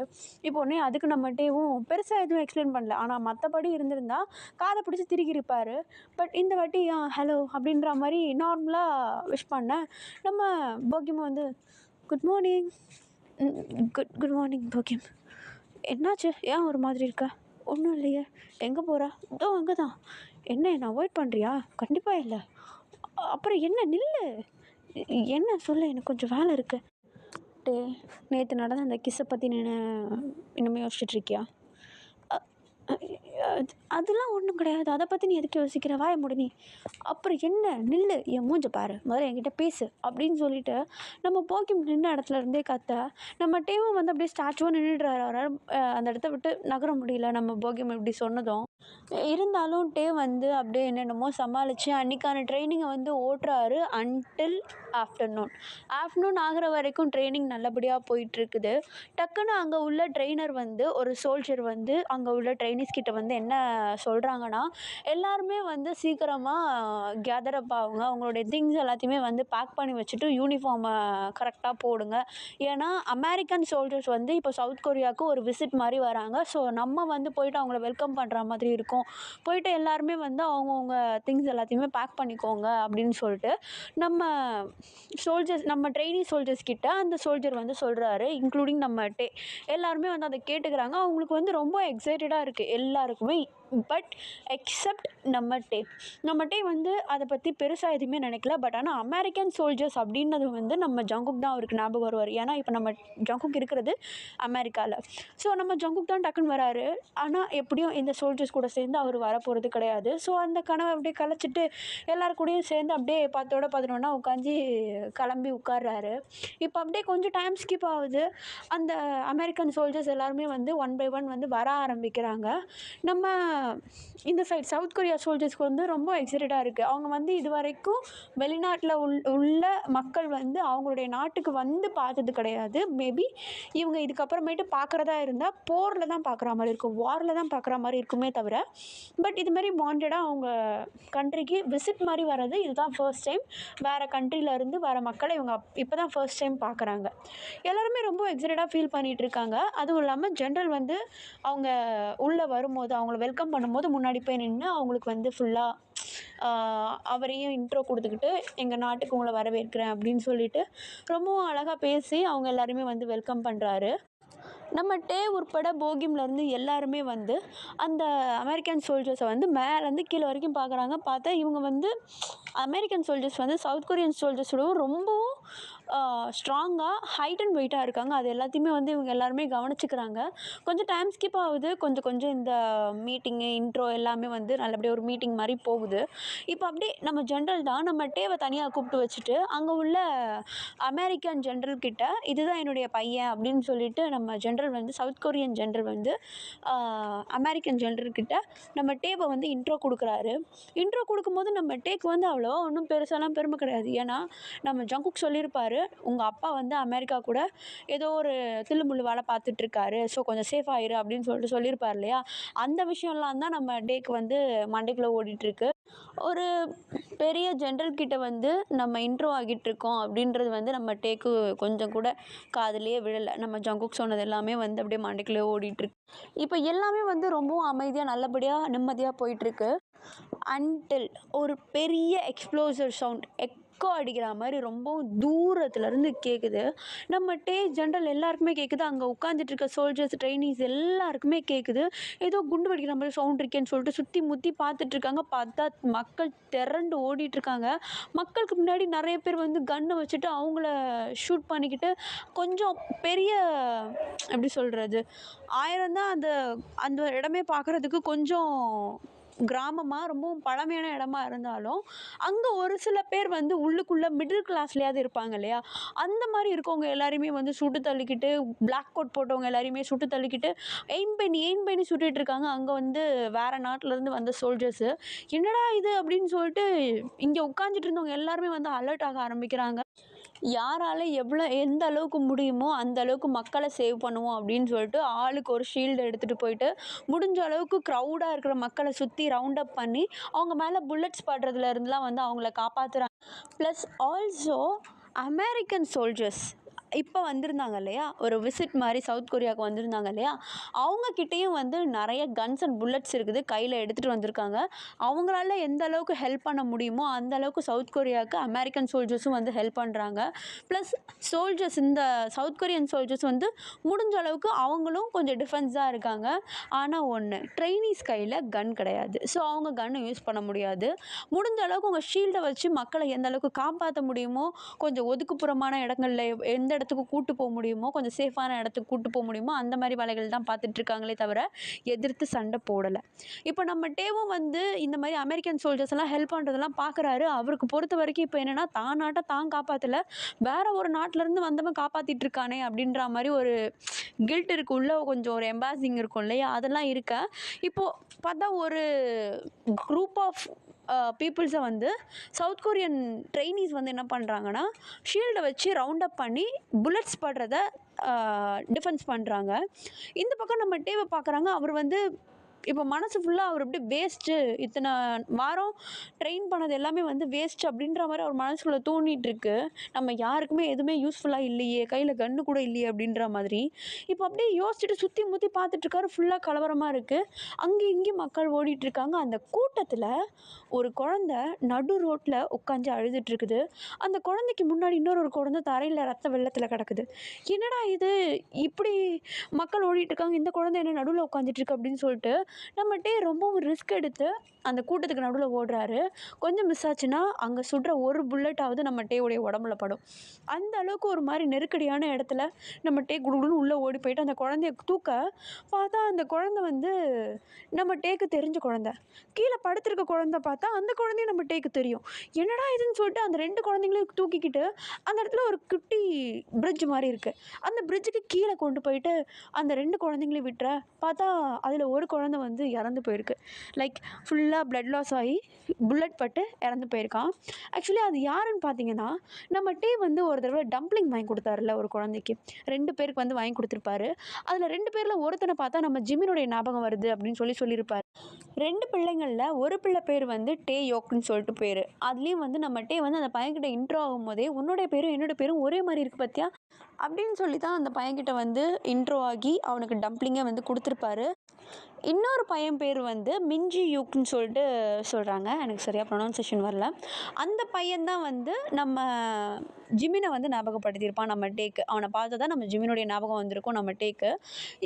இப்போ உடனே அதுக்கு நம்ம டேவும் பெருசாக எதுவும் எக்ஸ்பிளைன் பண்ணல, ஆனால் மற்றபடி இருந்திருந்தா காதை பிடிச்சி திருக்கியிருப்பார். பட் இந்த வாட்டி ஹலோ அப்படின்ற மாதிரி நார்மலாக விஷ் பண்ணேன். நம்ம போகியம் வந்து குட் மார்னிங். குட் மார்னிங் போகியம், என்னாச்சு ஏன் ஒரு மாதிரி இருக்க? ஒன்றும் இல்லையே, எங்கே போகிறா? இதோ அங்கே தான். என்ன என்னை அவாய்ட் பண்ணுறியா? கண்டிப்பாக இல்லை. அப்புறம் என்ன நில்லு, என்ன சொல்ல, எனக்கு கொஞ்சம் வேலை இருக்குது. டே நேற்று நடந்த அந்த கிஸ்ஸை பற்றி நீ இன்னுமே யோசிச்சுட்ருக்கியா? அதெல்லாம் ஒன்றும் கிடையாது, அதை பற்றி நீ எதுக்கு யோசிக்கிற, வாய மூடு நீ. அப்புறம் என்ன நில்லு, என் மூஞ்ச பாரு, முதல்ல என்கிட்ட பேசு அப்படின்னு சொல்லிட்டு நம்ம போகியம் நின்ற இடத்துல இருந்தே கத்த நம்ம டேவும் வந்து அப்படியே ஸ்டாச்சுவாக நின்றுடுறாரு. அவரால் அந்த இடத்த விட்டு நகர முடியல நம்ம போகியம் இப்படி சொன்னதும். இருந்தாலும் டே வந்து அப்படியே என்னென்னமோ சமாளித்து அன்றைக்கான ட்ரைனிங்கை வந்து ஓட்டுறாரு அன்டில் ஆஃப்டர்நூன் ஆகிற வரைக்கும் ட்ரைனிங் நல்லபடியாக போயிட்டுருக்குது. டக்குன்னு அங்கே உள்ள ட்ரெயினர் வந்து ஒரு சோல்ஜர் வந்து அங்கே உள்ள ட்ரைனிஸ் கிட்ட வந்து என்ன சொல்கிறாங்கன்னா, எல்லாருமே வந்து சீக்கிரமாக கேதர் அப் ஆகுங்க. அவங்களுடைய திங்ஸ் எல்லாத்தையுமே வந்து பேக் பண்ணி வச்சுட்டு யூனிஃபார்மை கரெக்டாக போடுங்க. ஏன்னா அமெரிக்கன் சோல்ஜர்ஸ் வந்து இப்போ சவுத் கொரியாவுக்கு ஒரு விசிட் மாதிரி வராங்க. ஸோ நம்ம வந்து போயிட்டு அவங்கள வெல்கம் பண்ணுற மாதிரி இருக்கும். போயிட்டு எல்லாருமே வந்து அவங்கவுங்க திங்ஸ் எல்லாத்தையுமே பேக் பண்ணிக்கோங்க அப்படின்னு சொல்லிட்டு நம்ம நம்ம ட்ரெயினி சோல்ஜர்ஸ் கிட்ட அந்த சோல்ஜர் வந்து சொல்கிறாரு. இன்க்ளூடிங் நம்ம எல்லாருமே வந்து அதை கேட்டுக்கிறாங்க. அவங்களுக்கு வந்து ரொம்ப எக்ஸைட்டடாக இருக்குது எல்லாருக்குமே. பட் எக்ஸப்ட் நம்ம டே வந்து அதை பற்றி பெருசாக எதுவுமே நினைக்கல. பட் ஆனால் அமெரிக்கன் சோல்ஜர்ஸ் அப்படின்னது வந்து நம்ம ஜங்குக் தான் அவருக்கு ஞாபகம் வருவார். ஏன்னா இப்போ நம்ம ஜங்குக் இருக்கிறது அமெரிக்காவில். ஸோ நம்ம ஜங்குக் தான் டக்குன்னு வராரு. ஆனால் எப்படியும் இந்த சோல்ஜர்ஸ் கூட சேர்ந்து அவர் வரப்போகிறது கிடையாது. ஸோ அந்த கனவை அப்படியே கலைச்சிட்டு எல்லாரு கூடயும் சேர்ந்து அப்படியே 10ஓட 11 உட்காந்து கிளம்பி உட்கார்றாரு. இப்போ அப்படியே கொஞ்சம் டைம் ஸ்கிப் ஆகுது. அந்த அமெரிக்கன் சோல்ஜர்ஸ் எல்லாருமே வந்து 1 by 1 வந்து வர ஆரம்பிக்கிறாங்க. நம்ம இந்த சைட் சவுத் கொரியா சோல்ஜர்ஸ்க்கு வந்து ரொம்ப எக்ஸைட்டடாக இருக்குது. அவங்க வந்து இது வரைக்கும் வெளிநாட்டில் உள்ள மக்கள் வந்து அவங்களுடைய நாட்டுக்கு வந்து பார்த்தது கிடையாது. மேபி இவங்க இதுக்கப்புறமேட்டு பார்க்குறதா இருந்தால் போரில் தான் பார்க்குற மாதிரி இருக்கும், வாரில் தான் பார்க்குற மாதிரி இருக்குமே தவிர, பட் இது மாதிரி வாண்டடாக அவங்க கண்ட்ரிக்கு விசிட் மாதிரி வர்றது இதுதான் ஃபர்ஸ்ட் டைம். வேறு கண்ட்ரியிலேருந்து வர மக்களை இவங்க இப்போ தான் ஃபர்ஸ்ட் டைம் பார்க்குறாங்க. எல்லாருமே ரொம்ப எக்ஸைட்டடாக ஃபீல் பண்ணிகிட்ருக்காங்க. அதுவும் இல்லாமல் ஜென்ரல் வந்து அவங்க உள்ளே வரும்போது அவங்கள வெல்கம் பண்ணும்போது முன்னாடி போய் நின்று அவங்களுக்கு வந்து ஃபுல்லாக அவரையும் இன்ட்ரோ கொடுத்துக்கிட்டு எங்கள் நாட்டுக்கு உங்களை வரவேற்கிறேன் அப்படின்னு சொல்லிட்டு ரொம்பவும் அழகாக பேசி அவங்க எல்லாருமே வந்து வெல்கம் பண்ணுறாரு. நம்ம உட்பட போகிம்லேருந்து எல்லாருமே வந்து அந்த அமெரிக்கன் சோல்ஜர்ஸை வந்து மேலேருந்து கீழே வரைக்கும் பார்க்குறாங்க. பார்த்தா இவங்க வந்து அமெரிக்கன் சோல்ஜர்ஸ் வந்து சவுத் கொரியன் சோல்ஜர்ஸோடவும் ரொம்பவும் ஸ்ட்ராங்காக ஹைட் அண்ட் வெயிட்டாக இருக்காங்க. அது எல்லாத்தையுமே வந்து இவங்க எல்லாருமே கவனிச்சுக்கிறாங்க. கொஞ்சம் டைம் ஸ்கிப் ஆகுது. கொஞ்சம் இந்த மீட்டிங்கு இன்ட்ரோ எல்லாமே வந்து நல்லபடியாக ஒரு மீட்டிங் மாதிரி போகுது. இப்போ அப்படியே நம்ம ஜென்ரல் தான் நம்ம தனியாக கூப்பிட்டு வச்சுட்டு அங்கே உள்ள அமெரிக்கன் ஜென்ரல் கிட்ட இதுதான் என்னுடைய பையன் அப்படின்னு சொல்லிட்டு நம்ம ஜென்ரல் வந்து சவுத் கொரியன் ஜென்ரல் வந்து அமெரிக்கன் ஜென்ரல்கிட்ட நம்ம வந்து இன்ட்ரோ கொடுக்குறாரு. இன்ட்ரோ கொடுக்கும்போது நம்ம வந்து அவ்வளோ ஒன்றும் பெருசாலாம் பெருமை கிடையாது. ஏன்னா நம்ம ஜங்குக் சொல்லியிருப்பார், உங்கள் அப்பா வந்து அமெரிக்கா கூட ஏதோ ஒரு தில்லுமுள்ளு வேலை பார்த்துட்ருக்காரு, ஸோ கொஞ்சம் சேஃப் ஆயிரு அப்படின்னு சொல்லிட்டு சொல்லியிருப்பார் இல்லையா. அந்த விஷயம்லாம் தான் நம்ம வந்து மண்டைக்குள்ளே ஓடிட்டுருக்கு. ஒரு பெரிய ஜென்ரல் கிட்ட வந்து நம்ம இன்ட்ரோ ஆகிட்டுருக்கோம் அப்படின்றது வந்து நம்ம கொஞ்சம் கூட காதுலேயே விழலை. நம்ம ஜங்குக் சொன்னது எல்லாமே வந்து அப்படியே மண்டைக்குள்ளே ஓடிட்டுருக்கு. இப்போ எல்லாமே வந்து ரொம்பவும் அமைதியாக நல்லபடியாக நிம்மதியாக போயிட்டுருக்கு. அன்டில் ஒரு பெரிய எக்ஸ்ப்ளோசிவ் சவுண்ட் எக்கோ அடிக்கிற மாதிரி ரொம்பவும் தூரத்துலேருந்து கேட்குது. நம்ம ஜென்ரல் எல்லாருக்குமே கேட்குது. அங்கே உட்காந்துட்ருக்க சோல்ஜர்ஸ் ட்ரெயினிஸ் எல்லாருக்குமே கேட்குது. ஏதோ குண்டு வெடிக்கிற மாதிரி சவுண்ட் இருக்கேன்னு சொல்லிட்டு சுற்றி முற்றி பார்த்துட்ருக்காங்க. பார்த்தா மக்கள் திரண்டு ஓடிட்டுருக்காங்க. மக்களுக்கு முன்னாடி நிறைய பேர் வந்து கன்னை வச்சுட்டு அவங்கள ஷூட் பண்ணிக்கிட்டு கொஞ்சம் பெரிய எப்படி சொல்கிறது 1000 தான் அந்த அந்த இடமே பார்க்குறதுக்கு கொஞ்சம் கிராமமாக ரொம்பவும் பழமையான இடமா இருந்தாலும் அங்கே ஒரு சில பேர் வந்து உள்ளுக்குள்ளே மிடில் கிளாஸ்லையாவது இருப்பாங்க இல்லையா. அந்த மாதிரி இருக்கவங்க எல்லாரையுமே வந்து சுட்டு தள்ளிக்கிட்டு பிளாக் கோட் போட்டவங்க எல்லாரையுமே சுட்டு தள்ளிக்கிட்டு எய்ம் பண்ணி சுட்டுட்டு இருக்காங்க. அங்கே வந்து வேறு நாட்டிலேருந்து வந்த சோல்ஜர்ஸு. என்னடா இது அப்படின்னு சொல்லிட்டு இங்கே உட்காந்துட்டு இருந்தவங்க எல்லாருமே வந்து அலர்ட் ஆக ஆரம்பிக்கிறாங்க. யாரால் எந்த அளவுக்கு முடியுமோ அந்த அளவுக்கு மக்களை சேவ் பண்ணுவோம் அப்படின்னு சொல்லிட்டு ஆளுக்கு ஒரு ஷீல்டு எடுத்துகிட்டு போயிட்டு முடிஞ்ச அளவுக்கு க்ரௌடாக இருக்கிற மக்களை சுற்றி ரவுண்ட் அப் பண்ணி அவங்க மேலே புல்லட்ஸ் படுறதுலேருந்துலாம் வந்து அவங்கள காப்பாற்றுறாங்க. ப்ளஸ் ஆல்சோ அமெரிக்கன் சோல்ஜர்ஸ் இப்போ வந்திருந்தாங்க இல்லையா, ஒரு விசிட் மாதிரி சவுத் கொரியாவுக்கு வந்திருந்தாங்க இல்லையா, அவங்கக்கிட்டேயும் வந்து நிறைய கன்ஸ் அண்ட் புல்லட்ஸ் இருக்குது, கையில் எடுத்துகிட்டு வந்திருக்காங்க. அவங்களால எந்த அளவுக்கு ஹெல்ப் பண்ண முடியுமோ அந்த அளவுக்கு சவுத் கொரியாவுக்கு அமெரிக்கன் சோல்ஜர்ஸும் வந்து ஹெல்ப் பண்ணுறாங்க. ப்ளஸ் சோல்ஜர்ஸ் இந்த சவுத் கொரியன் சோல்ஜர்ஸ் வந்து முடிஞ்ச அளவுக்கு அவங்களும் கொஞ்சம் டிஃபென்ஸாக இருக்காங்க. ஆனால் ஒன்று, ட்ரெயினிஸ் கையில் கன் கிடையாது. ஸோ அவங்க கன்னை யூஸ் பண்ண முடியாது. முடிஞ்ச அளவுக்கு உங்கள் ஷீல்டை வச்சு மக்களை எந்த அளவுக்கு காப்பாற்ற முடியுமோ, கொஞ்சம் ஒதுக்குப்புறமான இடங்களில் எந்த இடத்துக்கு கூட்டு போக முடியுமோ, கொஞ்சம் சேஃபான இடத்துக்கு கூட்டு போக முடியுமோ அந்த மாதிரி வேலைகள் தான் பார்த்துட்ருக்காங்களே தவிர எதிர்த்து சண்டை போடலை. இப்போ நம்ம வந்து இந்த மாதிரி அமெரிக்கன் சோல்ஜர்ஸ் எல்லாம் ஹெல்ப் பண்ணுறதெல்லாம் பார்க்குறாரு. அவருக்கு பொறுத்த வரைக்கும் இப்போ என்னென்னா தான் நாட்டை தான் காப்பாற்றலை, வேற ஒரு நாட்டிலேருந்து வந்தவன் காப்பாற்றிட்டு இருக்கானே அப்படின்ற மாதிரி ஒரு கில்ட் இருக்குது. உள்ள கொஞ்சம் ஒரு எம்பாசிங் இருக்கும் இல்லையா, அதெல்லாம் இருக்க. இப்போது பார்த்தா ஒரு குரூப் ஆஃப் பீப்புள்ஸை வந்து சவுத் கொரியன் ட்ரெயினிஸ் வந்து என்ன பண்ணுறாங்கன்னா ஷீல்டை வச்சு ரவுண்ட் அப் பண்ணி புல்லட்ஸ் படுறத டிஃபென்ஸ் பண்ணுறாங்க. இந்த பக்கம் நம்ம பார்க்குறாங்க. அவர் வந்து இப்போ மனசு ஃபுல்லாக அவர் அப்படியே வேஸ்ட்டு, இத்தனை வாரம் ட்ரெயின் பண்ணது எல்லாமே வந்து வேஸ்ட் அப்படின்ற மாதிரி அவர் மனசுக்குள்ளே தோணிட்டு இருக்கு. நம்ம யாருக்குமே எதுவுமே யூஸ்ஃபுல்லாக இல்லையே, கையில் கன்று கூட இல்லையே அப்படின்ற மாதிரி. இப்போ அப்படியே யோசிச்சுட்டு சுற்றி முற்றி பார்த்துட்ருக்காரு. ஃபுல்லாக கலவரமாக இருக்குது. அங்கேயும் இங்கேயும் மக்கள் ஓடிட்டுருக்காங்க. அந்த கூட்டத்தில் ஒரு குழந்த நடு ரோட்டில் உட்காந்து அழுதுட்டுருக்குது. அந்த குழந்தைக்கு முன்னாடி இன்னொரு குழந்தை தரையில் ரத்த வெள்ளத்தில் கிடக்குது. என்னடா இது, இப்படி மக்கள் ஓடிட்டுருக்காங்க, இந்த குழந்தை என்ன நடுவில் உட்காந்துட்ருக்கு அப்படின்னு சொல்லிட்டு நம்மகிட்டே ரொம்பவும் ரிஸ்க் எடுத்து அந்த கூட்டத்துக்கு நடுவில் ஓடுறாரு. கொஞ்சம் மிஸ் ஆச்சுன்னா அங்கே சுடுற ஒரு புல்லட்டாவது நம்ம டேவுடைய உடம்புல படும். அந்த அளவுக்கு ஒரு மாதிரி நெருக்கடியான இடத்துல நம்ம டே குடுகுடுன்னு உள்ளே ஓடி போயிட்டு அந்த குழந்தைய தூக்க பார்த்தா அந்த குழந்தை வந்து நம்ம டேக்கு தெரிஞ்ச குழந்தை. கீழே படுத்திருக்க குழந்தை பார்த்தா அந்த குழந்தையும் நம்ம டேக்கு தெரியும். என்னடா இதுன்னு சொல்லிட்டு அந்த 2 குழந்தைங்களையும் தூக்கிக்கிட்டு அந்த இடத்துல ஒரு குட்டி பிரிட்ஜ் மாதிரி இருக்குது. அந்த பிரிட்ஜுக்கு கீழே கொண்டு போயிட்டு அந்த 2 குழந்தைங்களையும் விட்டுற பார்த்தா அதில் ஒரு குழந்தை வந்து இறந்து போயிருக்கு. லைக் ஃபுல்லாக பிளட் லாஸ் ஆகி புல்லட் பட்டு இறந்து போயிருக்கான். ஆக்சுவலி அது யாருன்னு பார்த்தீங்கன்னா, நம்ம டே வந்து ஒரு தடவை டம்ப்ளிங் வாங்கி கொடுத்தாருல ஒரு குழந்தைக்கு. 2 பேருக்கு வந்து வாங்கி கொடுத்துருப்பாரு. அதில் 2 பேரில் ஒருத்தனை பார்த்தா நம்ம ஜிமினுடைய ஞாபகம் வருது அப்படின்னு சொல்லியிருப்பார். 2 பிள்ளைங்களில் ஒரு பிள்ளை பேர் வந்து டே யோக்குன்னு சொல்லிட்டு பேர். அதுலேயும் வந்து நம்ம டே வந்து அந்த பையன்கிட்ட இன்ட்ரோ ஆகும்போதே உன்னுடைய பேரும் என்னோட பேரும் ஒரே மாதிரி இருக்குது பார்த்தியா அப்படின்னு சொல்லி தான் அந்த பையன்கிட்ட வந்து இன்ட்ரோ ஆகி அவனுக்கு டம்ப்ளிங்கை வந்து கொடுத்துருப்பாரு. இன்னொரு பையன் பேர் வந்து மிஞ்சி யூக்குன்னு சொல்லிட்டு சொல்கிறாங்க. எனக்கு சரியாக ப்ரொனவுன்சேஷன் வரல. அந்த பையன்தான் வந்து நம்ம ஜிமினை வந்து ஞாபகப்படுத்தியிருப்பான் நம்ம டேக்கு. அவனை பார்த்தா தான் நம்ம ஜிமினுடைய ஞாபகம் வந்திருக்கும் நம்ம டேக்கு.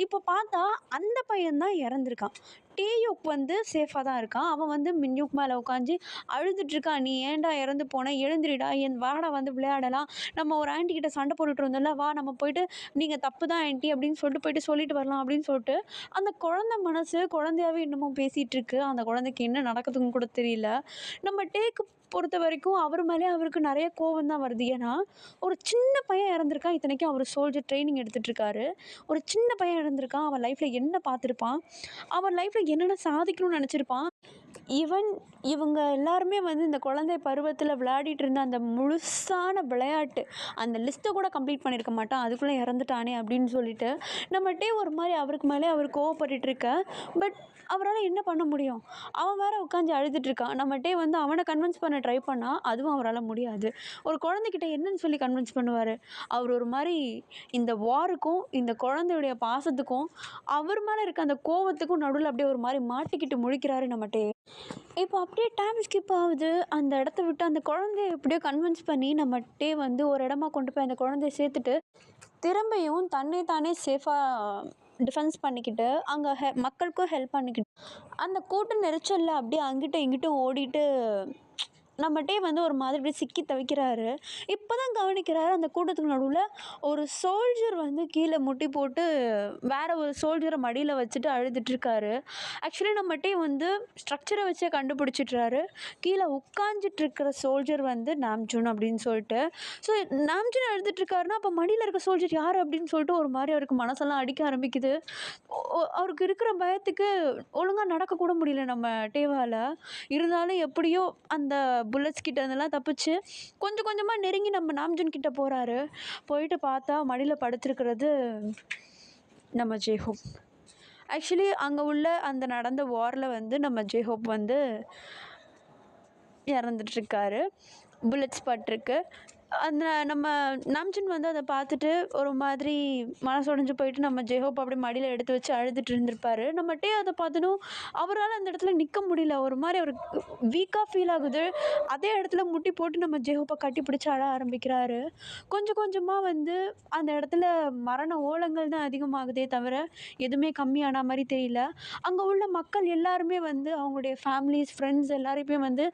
இப்போ பார்த்தா அந்த பையன்தான் இறந்துருக்கான். டேயோக் வந்து சேஃபாக தான் இருக்கான். அவன் வந்து மின்யூக் மேலே உட்காந்து அழுதுட்டுருக்கான். நீ ஏன்டா இறந்து போன, எழுந்திரிடா, வாடா வந்து விளையாடலாம், நம்ம ஒரு ஆண்டிக்கிட்ட சண்டை போட்டுட்டு இருந்தோம்ல, வா நம்ம போயிட்டு நீங்கள் தப்பு தான் ஆண்டி அப்படின்னு சொல்லிட்டு வரலாம் அப்படின்னு சொல்லிட்டு அந்த குழந்தை மனசு குழந்தையாகவே இன்னமும் பேசிகிட்ருக்கு. அந்த குழந்தைக்கு என்ன நடக்குதுன்னு கூட தெரியல. நம்ம டேக்கு பொறுத்த வரைக்கும் அவர் மேலே அவருக்கு நிறைய கோவம் தான் வருது. ஏன்னா ஒரு சின்ன பையன் இறந்துருக்கான். இத்தனைக்கும் அவர் சோல்ஜர் ட்ரைனிங் எடுத்துகிட்ருக்காரு. ஒரு சின்ன பையன் இறந்துருக்கான். அவன் லைஃப்பில் என்ன பார்த்துருப்பான், அவன் லைஃப்பில் என்னென்ன சாதிக்கணும்னு நினச்சிருப்பான். இவங்க எல்லாருமே வந்து இந்த குழந்தை பருவத்தில் விளையாடிட்டு இருந்த அந்த முழுசான விளையாட்டு அந்த லிஸ்ட்டை கூட கம்ப்ளீட் பண்ணியிருக்க மாட்டான். அதுக்குள்ளே இறந்துட்டானே அப்படின்னு சொல்லிட்டு நம்மகிட்டே ஒரு மாதிரி அவருக்கு மேலே அவர் கோவப்பட்டுட்ருக்க. பட் அவரால் என்ன பண்ண முடியும், அவன் வேறு உட்காந்து அழுதுட்டுருக்கான். நம்மகிட்டே வந்து அவனை கன்வின்ஸ் பண்ண ட்ரை பண்ணால் அதுவும் அவரால் முடியாது. ஒரு குழந்தைகிட்ட என்னன்னு சொல்லி கன்வின்ஸ் பண்ணுவார். அவர் ஒரு மாதிரி இந்த வாருக்கும் இந்த குழந்தையுடைய பாசத்துக்கும் அவர் மேலே இருக்க அந்த கோவத்துக்கும் நடுவில் அப்படியே ஒரு மாதிரி மாட்டிக்கிட்டு முழிக்கிறாரு நம்மகிட்டே. இப்போ அப்படியே டைம் ஸ்கிப் ஆகுது. அந்த இடத்த விட்டு அந்த குழந்தைய எப்படியோ கன்வின்ஸ் பண்ணி நம்மகிட்டே வந்து ஒரு இடமா கொண்டு போய் அந்த குழந்தைய சேர்த்துட்டு திரும்பியும் தன்னை தானே சேஃபாக டிஃபென்ஸ் பண்ணிக்கிட்டு அங்கே மக்களுக்கும் ஹெல்ப் பண்ணிக்கிட்டு அந்த கூட்ட நெரிச்சலில் அப்படியே அங்கிட்டும் இங்கிட்டும் ஓடிட்டு நம்மகிட்டே வந்து ஒரு மாதிரி அப்படியே சிக்கி தவிக்கிறாரு. இப்போ தான் கவனிக்கிறாரு அந்த கூட்டத்துக்கு நடுவில் ஒரு சோல்ஜர் வந்து கீழே முட்டி போட்டு வேறு ஒரு சோல்ஜரை மடியில் வச்சுட்டு அழுதுட்டுருக்காரு. ஆக்சுவலி நம்மகிட்டே வந்து ஸ்ட்ரக்சரை வச்சே கண்டுபிடிச்சிட்றாரு. கீழே உட்காந்துட்ருக்கிற சோல்ஜர் வந்து நாம்ஜூன் அப்படின்னு சொல்லிட்டு. ஸோ நாம்ஜூன் அழுதுட்டுருக்காருன்னா அப்போ மடியில் இருக்க சோல்ஜர் யார் அப்படின்னு சொல்லிட்டு ஒரு மாதிரி அவருக்கு மனசெல்லாம் அடிக்க ஆரம்பிக்குது. அவருக்கு இருக்கிற பயத்துக்கு ஒழுங்காக நடக்கக்கூட முடியல நம்ம டேவால். இருந்தாலும் எப்படியோ அந்த புல்லட்ஸ் கிட்ட இருந்தெல்லாம் தப்பிச்சு கொஞ்சம் கொஞ்சமாக நெருங்கி நம்ம நாம்ஜூன் கிட்ட போகிறாரு. போயிட்டு பார்த்தா மடியில் படுத்துருக்கிறது நம்ம ஜேஹோப். ஆக்சுவலி அங்கே உள்ள அந்த நடந்த வாரில் வந்து நம்ம ஜேஹோப் வந்து இறந்துட்டுருக்காரு. புல்லட்ஸ் பட்டிருக்கு. அந்த நம்ம நாம்ஜூன் வந்து அதை பார்த்துட்டு ஒரு மாதிரி மனசொடைஞ்சு போயிட்டு நம்ம ஜேஹோப் அப்படியே மடியில் எடுத்து வச்சு அழுதுட்டு இருந்திருப்பாரு. நம்மகிட்டே அதை பார்த்தனும் அவரால் அந்த இடத்துல நிற்க முடியல. ஒரு மாதிரி அவருக்கு வீக்காக ஃபீல் ஆகுது. அதே இடத்துல முட்டி போட்டு நம்ம ஜேஹோப்பை கட்டி பிடிச்சி அழ ஆரம்பிக்கிறாரு. கொஞ்சம் கொஞ்சமாக வந்து அந்த இடத்துல மரண ஓலங்கள் தான் அதிகமாகுதே தவிர எதுவுமே கம்மியான மாதிரி தெரியல. அங்கே உள்ள மக்கள் எல்லாருமே வந்து அவங்களுடைய ஃபேமிலிஸ் ஃப்ரெண்ட்ஸ் எல்லாரையுமே வந்து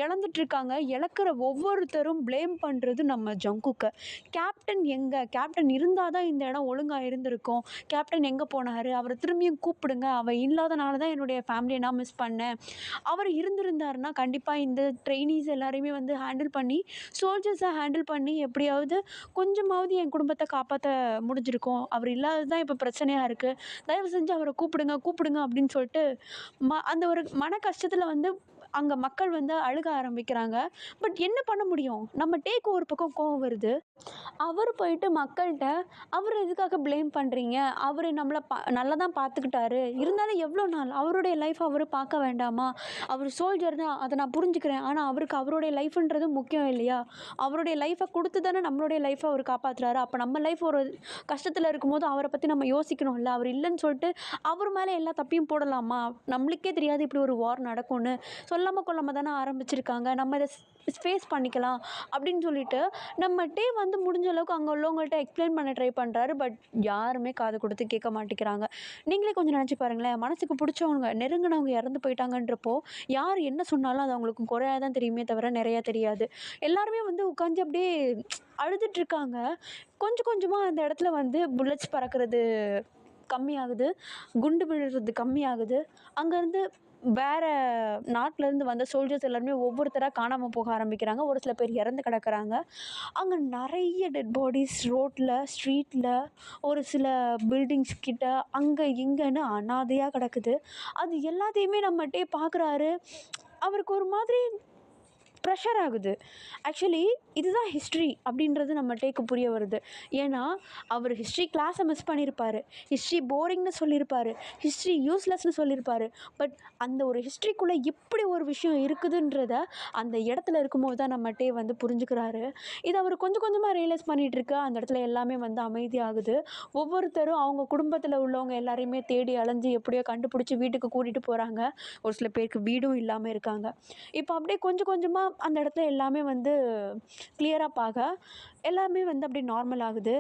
இழந்துட்டுருக்காங்க. இழக்கிற ஒவ்வொருத்தரும் ப்ளேம் பண்ணுறது நம்ம ஜங்குக்கை. கேப்டன் எங்கே, கேப்டன் இருந்தால் தான் இந்த இடம் ஒழுங்காக இருந்திருக்கும், கேப்டன் எங்கே போனார், அவரை திரும்பியும் கூப்பிடுங்க, அவர் இல்லாதனால தான் என்னுடைய ஃபேமிலியை நான் மிஸ் பண்ணேன், அவர் இருந்திருந்தாருன்னா கண்டிப்பாக இந்த ட்ரெயினிஸ் எல்லாரையுமே வந்து ஹேண்டில் பண்ணி சோல்ஜர்ஸை ஹேண்டில் பண்ணி எப்படியாவது கொஞ்சமாவது என் குடும்பத்தை காப்பாற்ற முடிஞ்சிருக்கும், அவர் இல்லாதது தான் இப்போ பிரச்சனையாக இருக்குது, தயவு செஞ்சு அவரை கூப்பிடுங்க அப்படின்னு சொல்லிட்டு அந்த ஒரு மன கஷ்டத்தில் வந்து அங்கே மக்கள் வந்து அழுக ஆரம்பிக்கிறாங்க. பட் என்ன பண்ண முடியும்? நம்ம டேக்கு ஒரு பக்கம் கோவம் வருது. அவர் போயிட்டு மக்கள்கிட்ட அவர் எதுக்காக ப்ளேம் பண்ணுறீங்க? அவர் நம்மளை நல்லா தான் பார்த்துக்கிட்டாரு. இருந்தாலும் எவ்வளோ நாள் அவருடைய லைஃப் அவர் பார்க்க வேண்டாமா? அவர் சோல்ஜர் தான், அதை நான் புரிஞ்சுக்கிறேன். ஆனால் அவருக்கு அவருடைய லைஃப்ன்றது முக்கியம் இல்லையா? அவருடைய லைஃப்பை கொடுத்து தானே நம்மளுடைய லைஃப்பை அவர் காப்பாற்றுறாரு. அப்போ நம்ம லைஃப் ஒரு கஷ்டத்தில் இருக்கும்போது அவரை பற்றி நம்ம யோசிக்கணும்ல. அவர் இல்லைன்னு சொல்லிட்டு அவர் மேலே எல்லா தப்பையும் போடலாமா? நம்மளுக்கே தெரியாது இப்படி ஒரு வார் நடக்கும்னு. சொல்லாமல் கொள்ளாமல் தானே ஆரம்பிச்சிருக்காங்க. நம்ம இதை ஃபேஸ் பண்ணிக்கலாம் அப்படின்னு சொல்லிட்டு நம்மகிட்டே வந்து முடிஞ்ச அளவுக்கு அங்கே உள்ளவங்கள்ட்ட எக்ஸ்பிளைன் பண்ண ட்ரை பண்ணுறாரு. பட் யாருமே காது கொடுத்து கேட்க மாட்டேங்கிறாங்க. நீங்களே கொஞ்சம் நினச்சி பாருங்களேன். மனசுக்கு பிடிச்சவங்க நெருங்கினவங்க இறந்து போயிட்டாங்கன்றப்போ யார் என்ன சொன்னாலும் அது அவங்களுக்கு குறையாக தான் தெரியுமே தவிர நிறையா தெரியாது. எல்லாருமே வந்து உட்காந்து அப்படியே அழுதுட்ருக்காங்க. கொஞ்சம் கொஞ்சமாக அந்த இடத்துல வந்து புல்லட்ஸ் பறக்கிறது கம்மியாகுது, குண்டு விழுறது கம்மியாகுது. அங்கேருந்து வேறு நாட்டிலேருந்து வந்த சோல்ஜர்ஸ் எல்லாருமே ஒவ்வொருத்தராக காணாமல் போக ஆரம்பிக்கிறாங்க. ஒரு சில பேர் இறந்து கிடக்குறாங்க. அங்கே நிறைய டெட் பாடிஸ் ரோட்டில், ஸ்ட்ரீட்டில், ஒரு சில பில்டிங்ஸ் கிட்ட அங்கே இங்கேன்னு அனாதையாக கிடக்குது. அது எல்லாத்தையுமே நம்மட்டே பார்க்குறாரு. அவருக்கு ஒரு மாதிரி ப்ரெஷர் ஆகுது. ஆக்சுவலி இதுதான் ஹிஸ்ட்ரி அப்படின்றது நம்ம டேக்கு புரிய வருது. ஏன்னா அவர் ஹிஸ்ட்ரி கிளாஸை மிஸ் பண்ணியிருப்பார். ஹிஸ்ட்ரி போரிங்னு சொல்லியிருப்பார். ஹிஸ்ட்ரி யூஸ்லெஸ்ன்னு சொல்லியிருப்பார். பட் அந்த ஒரு ஹிஸ்ட்ரிக்குள்ளே இப்படி ஒரு விஷயம் இருக்குதுன்றத அந்த இடத்துல இருக்கும்போது தான் நம்ம டே வந்து புரிஞ்சுக்கிறாரு. இதை அவர் கொஞ்சம் கொஞ்சமாக ரியலைஸ் பண்ணிகிட்டு இருக்க அந்த இடத்துல எல்லாமே வந்து அமைதியாகுது. ஒவ்வொருத்தரும் அவங்க குடும்பத்தில் உள்ளவங்க எல்லாரையுமே தேடி அலைஞ்சு எப்படியோ கண்டுபிடிச்சி வீட்டுக்கு கூட்டிகிட்டு போகிறாங்க. ஒரு சில பேருக்கு வீடும் இல்லாமல் இருக்காங்க. இப்போ அப்படியே கொஞ்சம் கொஞ்சமாக அந்த இடத்துல எல்லாமே வந்து கிளியராக பார்க்க எல்லாமே வந்து அப்படியே நார்மல் ஆகுது.